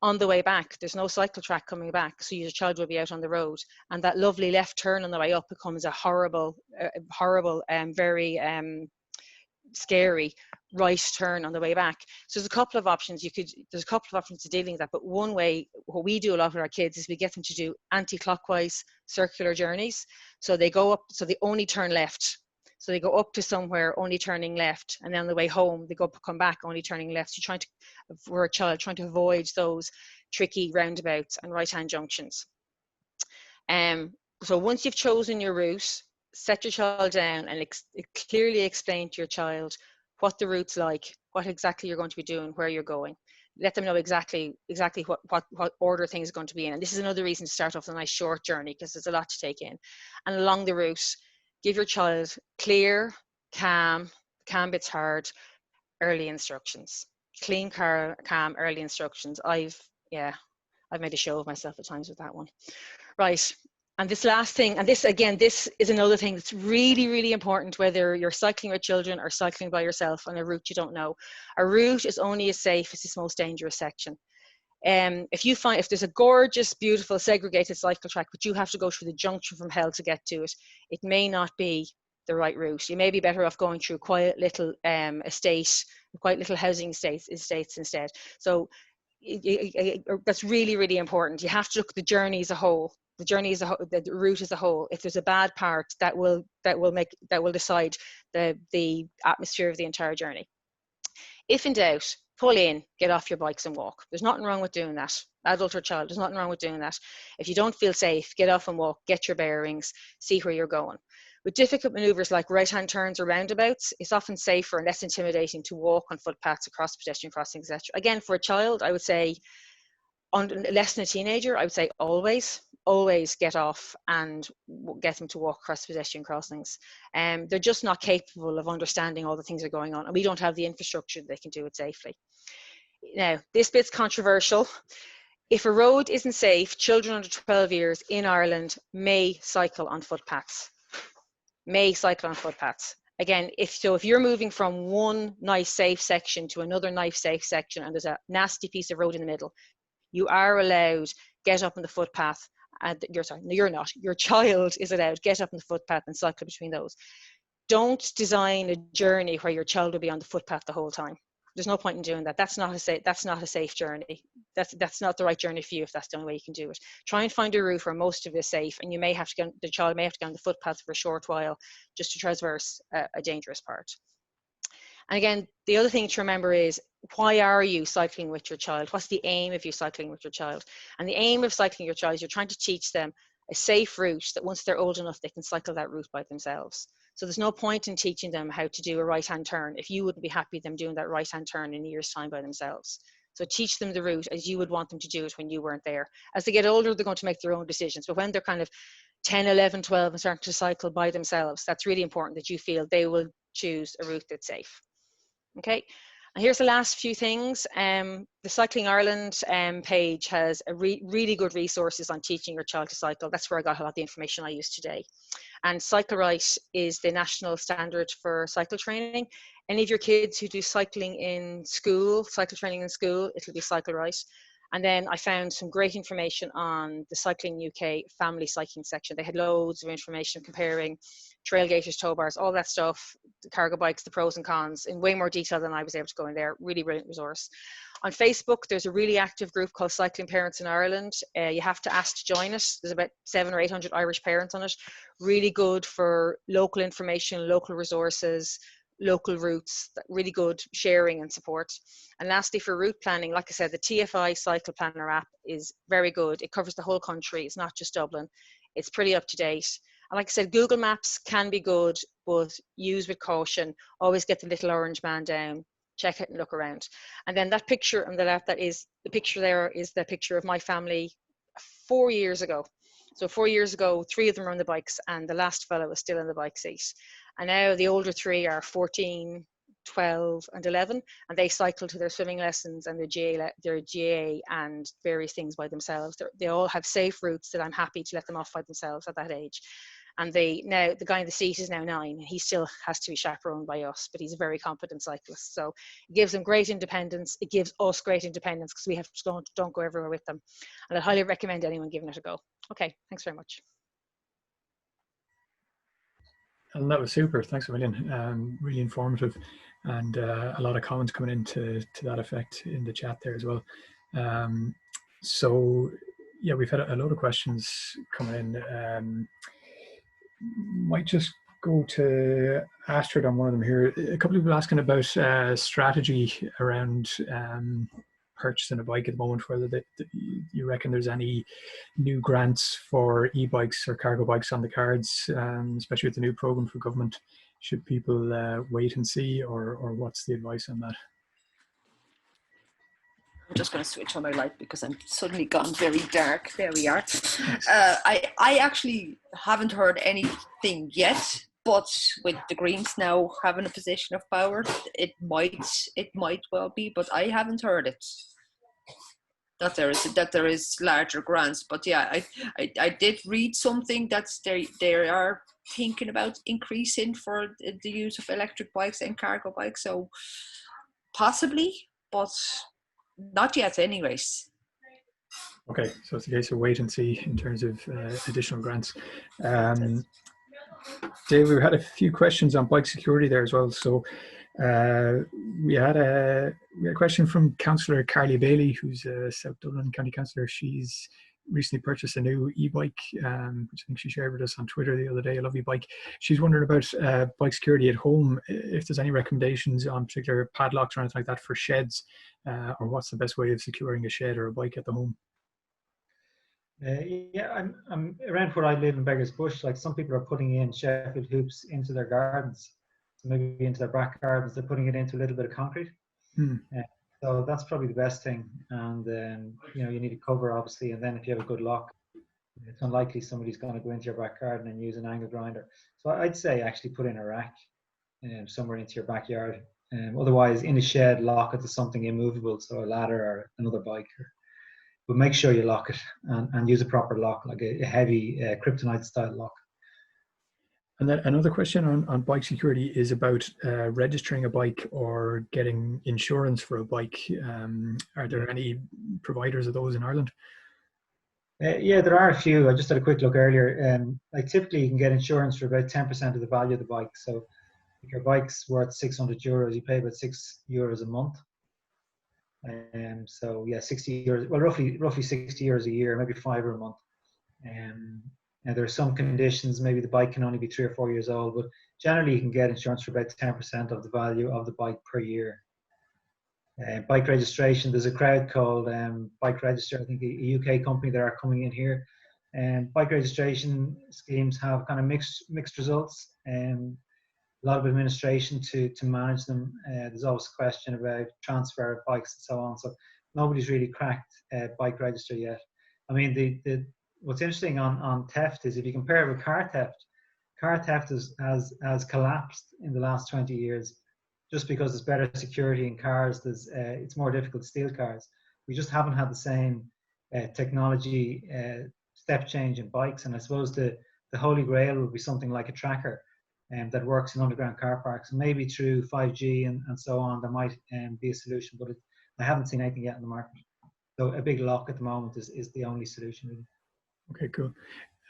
On the way back, there's no cycle track coming back, so your child will be out on the road, and that lovely left turn on the way up becomes a horrible, very scary right turn on the way back. So there's a couple of options to dealing with that, but one way, what we do a lot with our kids is we get them to do anti-clockwise circular journeys. So they go up, so they only turn left. So they go up to somewhere only turning left, and then on the way home they come back only turning left. So for a child, trying to avoid those tricky roundabouts and right-hand junctions. So once you've chosen your route, set your child down and clearly explain to your child what the route's like, what exactly you're going to be doing, where you're going. Let them know exactly what order things are going to be in. And this is another reason to start off with a nice short journey, because there's a lot to take in. And along the route, give your child clear, calm bit's hard, early instructions. Clean, calm, early instructions. I've made a show of myself at times with that one. Right. And this last thing, and this is another thing that's really, really important, whether you're cycling with children or cycling by yourself on a route you don't know. A route is only as safe as its most dangerous section. If there's a gorgeous, beautiful, segregated cycle track, but you have to go through the junction from hell to get to it, it may not be the right route. You may be better off going through quiet little quiet little housing estates instead. So that's really, really important. You have to look at the journey as a whole. The route as a whole. If there's a bad part, that will decide the atmosphere of the entire journey. If in doubt, pull in, get off your bikes and walk. There's nothing wrong with doing that. Adult or child, there's nothing wrong with doing that. If you don't feel safe, get off and walk, get your bearings, see where you're going. With difficult maneuvers like right-hand turns or roundabouts, it's often safer and less intimidating to walk on footpaths, across pedestrian crossings, etc. Again, for a child, I would say, less than a teenager, I would say always get off and get them to walk across pedestrian crossings. They're just not capable of understanding all the things that are going on, and we don't have the infrastructure that they can do it safely. Now, this bit's controversial. If a road isn't safe, children under 12 years in Ireland may cycle on footpaths. Again, if you're moving from one nice safe section to another nice safe section and there's a nasty piece of road in the middle, you are allowed get up on the footpath. You're not. Your child is allowed get up on the footpath and cycle between those. Don't design a journey where your child will be on the footpath the whole time. There's no point in doing that. That's not a safe journey. That's not the right journey for you if that's the only way you can do it. Try and find a route where most of it is safe, and the child may have to get on the footpath for a short while just to traverse a dangerous part. And again, the other thing to remember is, why are you cycling with your child? What's the aim of you cycling with your child? And the aim of cycling with your child is you're trying to teach them a safe route that once they're old enough, they can cycle that route by themselves. So there's no point in teaching them how to do a right-hand turn if you wouldn't be happy with them doing that right-hand turn in a year's time by themselves. So teach them the route as you would want them to do it when you weren't there. As they get older, they're going to make their own decisions. But when they're kind of 10, 11, 12 and starting to cycle by themselves, that's really important that you feel they will choose a route that's safe. Okay, and here's the last few things. The Cycling Ireland page has really good resources on teaching your child to cycle. That's where I got a lot of the information I use today. And Cycle Right is the national standard for cycle training. Any of your kids who do cycling in school, cycle training in school, it'll be Cycle Right. And then I found some great information on the Cycling UK family cycling section. They had loads of information comparing trail gaiters, tow bars, all that stuff, the cargo bikes, the pros and cons, in way more detail than I was able to go in there. Really brilliant resource. On Facebook, there's a really active group called Cycling Parents in Ireland. You have to ask to join it. There's about 700 or 800 Irish parents on it. Really good for local information, local resources, local routes, really good sharing and support. And lastly, for route planning, like I said, the TFI Cycle Planner app is very good. It covers the whole country. It's not just Dublin. It's pretty up to date. And like I said, Google Maps can be good, but use with caution. Always get the little orange man down, check it and look around. And then that picture on the left, that is the picture there, is the picture of my family 4 years ago. So 4 years ago, 3 of them were on the bikes, and the last fellow was still in the bike seat. And now the older 3 are 14, 12 and 11, and they cycle to their swimming lessons and their GA and various things by themselves. They all have safe routes that I'm happy to let them off by themselves at that age. And the guy in the seat is now 9. He still has to be chaperoned by us, but he's a very competent cyclist. So it gives them great independence. It gives us great independence because we have to don't go everywhere with them. And I highly recommend anyone giving it a go. Okay, thanks very much.
And that was super. Thanks a million. Really informative, and a lot of comments coming into that effect in the chat there as well. So yeah, we've had a load of questions coming in. Might just go to Astrid on one of them here. A couple of people asking about strategy around purchasing a bike at the moment, whether you reckon there's any new grants for e-bikes or cargo bikes on the cards, especially with the new program for government. Should people wait and see, or what's the advice on that?
I'm just going to switch on my light because I'm suddenly gone very dark. There we are. I actually haven't heard anything yet, but with the Greens now having a position of power, it might well be, but I haven't heard it that there is larger grants. But yeah, I did read something that they are thinking about increasing for the use of electric bikes and cargo bikes. So possibly, but not yet anyways.
Okay, so it's a case of wait and see in terms of additional grants. Dave, we had a few questions on bike security there as well. So we had a question from Councillor Carly Bailey, who's a South Dublin County Councillor. She's recently purchased a new e-bike, which I think she shared with us on Twitter the other day, a lovely bike. She's wondering about bike security at home, if there's any recommendations on particular padlocks or anything like that for sheds, or what's the best way of securing a shed or a bike at the home?
Yeah, I'm around where I live in Beggar's Bush. Like, some people are putting in Sheffield hoops into their gardens, so maybe into their back gardens. They're putting it into a little bit of concrete. So that's probably the best thing. And you need a cover, obviously, and then if you have a good lock, it's unlikely somebody's going to go into your back garden and use an angle grinder. So I'd say actually put in a rack somewhere into your backyard. Otherwise, in a shed, lock it to something immovable, so a ladder or another bike. But make sure you lock it and use a proper lock, like a heavy kryptonite style lock.
And then another question on bike security is about registering a bike or getting insurance for a bike. Are there any providers of those in Ireland?
Yeah, there are a few. I just had a quick look earlier. Like, typically you can get insurance for about 10% of the value of the bike. So if your bike's worth €600, you pay about €6 a month. So yeah, 60 euros, well, roughly 60 euros a year, maybe €5 a month. Now there are some conditions, maybe the bike can only be 3 or 4 years old, but generally you can get insurance for about 10% of the value of the bike per year. Bike registration, there's a crowd called Bike Register, I think a UK company that are coming in here. Bike registration schemes have kind of mixed results. A lot of administration to manage them. There's always a question about transfer of bikes and so on. So nobody's really cracked Bike Register yet. I mean, what's interesting on theft is if you compare it with car theft has collapsed in the last 20 years, just because there's better security in cars. It's more difficult to steal cars. We just haven't had the same technology step change in bikes. And I suppose the holy grail would be something like a tracker that works in underground car parks. And maybe through 5G and so on, there might be a solution, but I haven't seen anything yet in the market. So a big lock at the moment is the only solution, really. Okay,
cool.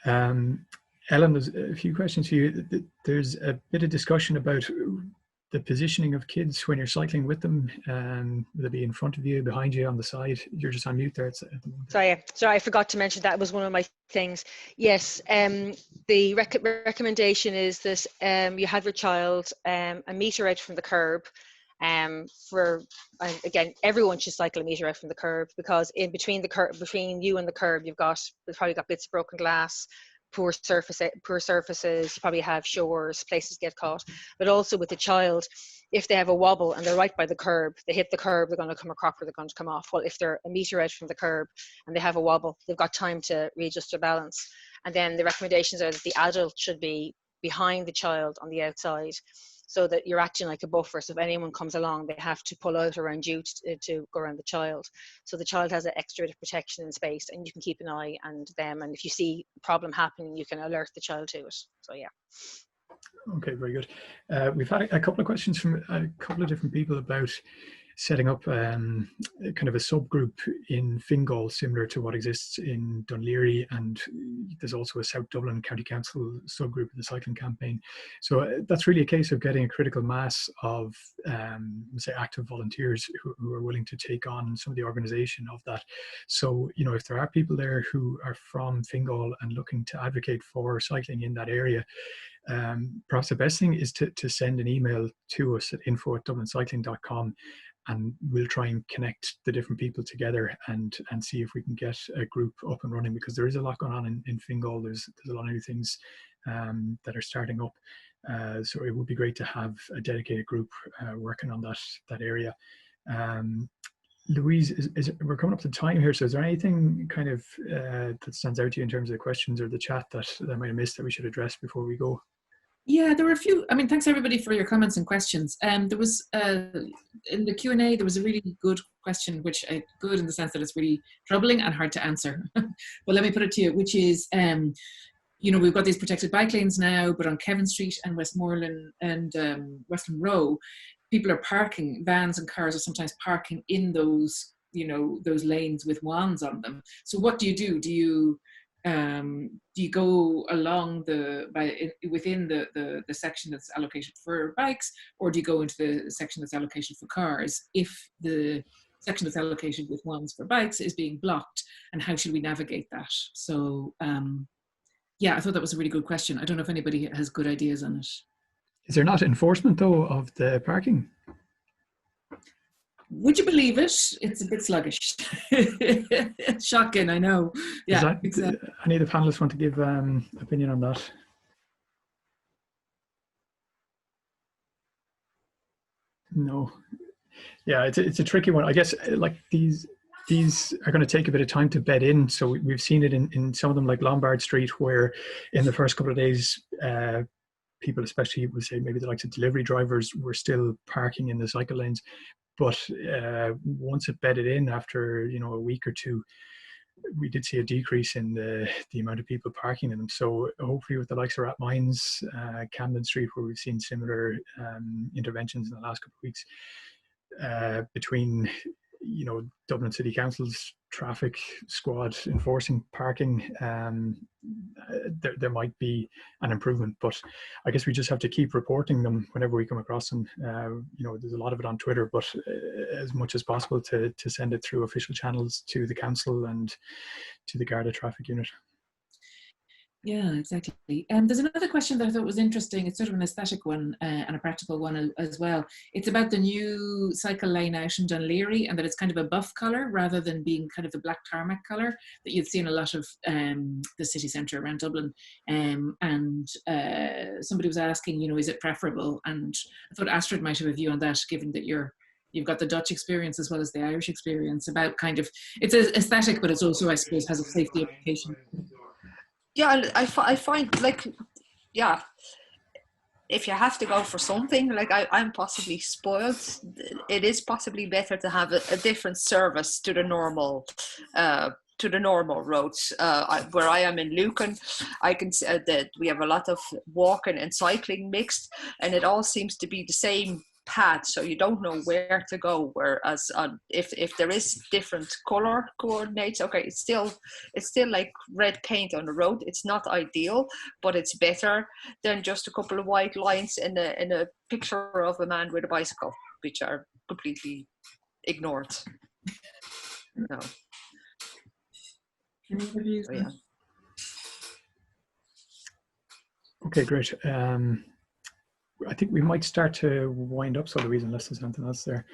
Ellen, there's a few questions for you. There's a bit of discussion about the positioning of kids when you're cycling with them. Will they be in front of you, behind you, on the side? You're just on mute there.
Sorry, I forgot to mention that was one of my things. Yes, the recommendation is that you have your child a metre out from the curb. Again, everyone should cycle a metre out from the curb, because in between between you and the curb, you've probably got bits of broken glass, poor surfaces, you probably have shores, places get caught. But also with the child, if they have a wobble and they're right by the curb, they hit the curb, they're going to come across or they're going to come off. Well, if they're a metre out from the curb and they have a wobble, they've got time to readjust their balance. And then the recommendations are that the adult should be behind the child on the outside, so that you're acting like a buffer. So if anyone comes along, they have to pull out around you to go around the child. So the child has an extra bit of protection in space, and you can keep an eye on them. And if you see a problem happening, you can alert the child to it. So yeah.
Okay, very good. We've had a couple of questions from a couple of different people about setting up kind of a subgroup in Fingal, similar to what exists in Dunleary, and there's also a South Dublin County Council subgroup of the cycling campaign. So that's really a case of getting a critical mass of, say, active volunteers who are willing to take on some of the organisation of that. So, you know, if there are people there who are from Fingal and looking to advocate for cycling in that area, perhaps the best thing is to send an email to us at info@dublincycling.com, and we'll try and connect the different people together and see if we can get a group up and running, because there is a lot going on in Fingal. There's a lot of new things that are starting up. So it would be great to have a dedicated group working on that area. Louise, we're coming up to time here, so is there anything kind of that stands out to you in terms of the questions or the chat that I might have missed that we should address before we go?
Yeah, there were a few. I mean, thanks everybody for your comments and questions. There was in the Q&A, there was a really good question, which good in the sense that it's really troubling and hard to answer. But let me put it to you, which is, you know, we've got these protected bike lanes now, but on Kevin Street and Westmoreland and Westland Row, people are parking, vans and cars are sometimes parking in those, you know, those lanes with wands on them. So what do? Do you go along within the section that's allocated for bikes, or do you go into the section that's allocated for cars if the section that's allocated with ones for bikes is being blocked, and how should we navigate that? So yeah, I thought that was a really good question. I don't know if anybody has good ideas on it.
Is there not enforcement though of the parking?
Would you believe it? It's a bit sluggish. Shocking, I know. Yeah. Exactly.
Any of the panelists want to give opinion on that? No. Yeah, it's a tricky one. I guess like these are going to take a bit of time to bed in. So we've seen it in some of them, like Lombard Street, where in the first couple of days, people, especially would say maybe the likes of delivery drivers, were still parking in the cycle lanes. But once it bedded in, after, you know, a week or two, we did see a decrease in the amount of people parking in them. So hopefully with the likes of Rathmines, Camden Street, where we've seen similar interventions in the last couple of weeks, between, you know, Dublin City Council's traffic squad enforcing parking, there might be an improvement. But I guess we just have to keep reporting them whenever we come across them. You know, there's a lot of it on Twitter, but as much as possible to send it through official channels to the council and to the Garda traffic unit.
Yeah, exactly. There's another question that I thought was interesting. It's sort of an aesthetic one and a practical one as well. It's about the new cycle lane out in Dunleary, and that it's kind of a buff colour rather than being kind of the black tarmac colour that you'd see in a lot of the city centre around Dublin. And somebody was asking, you know, is it preferable? And I thought Astrid might have a view on that, given that you've got the Dutch experience as well as the Irish experience, about kind of, it's aesthetic, but it's also, I suppose, has a safety implication.
Yeah, I find, like, yeah, if you have to go for something, like I'm possibly spoiled, it is possibly better to have a different service to the normal roads. Where I am in Lucan, I can see that we have a lot of walking and cycling mixed, and it all seems to be the same path, so you don't know where to go. Whereas if there is different color coordinates, okay, it's still like red paint on the road. It's not ideal, but it's better than just a couple of white lines in a picture of a man with a bicycle, which are completely ignored. No.
So, yeah.
Okay, great. I think we might start to wind up, so Louise, unless there's anything else there.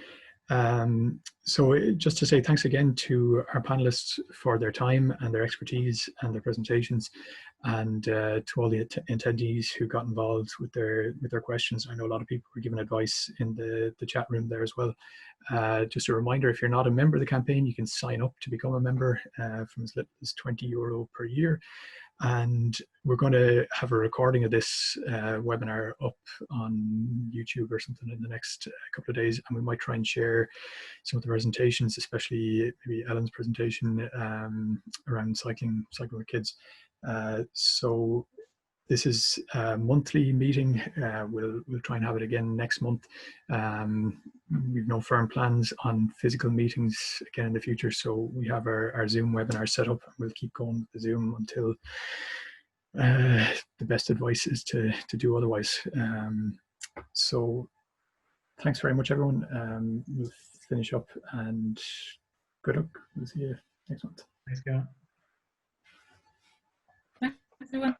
So just to say thanks again to our panelists for their time and their expertise and their presentations, and to all the attendees who got involved with their questions. I know a lot of people were giving advice in the chat room there as well. Just a reminder, if you're not a member of the campaign, you can sign up to become a member from as little as €20 per year. And we're going to have a recording of this webinar up on YouTube or something in the next couple of days, and we might try and share some of the presentations, especially maybe Ellen's presentation around cycling with kids. So this is a monthly meeting. We'll try and have it again next month. We've no firm plans on physical meetings again in the future, so we have our Zoom webinar set up, and we'll keep going with the Zoom until the best advice is to do otherwise. So thanks very much, everyone. We'll finish up, and good luck. We'll see you next month.
Thanks, Gavin.
Thanks, everyone.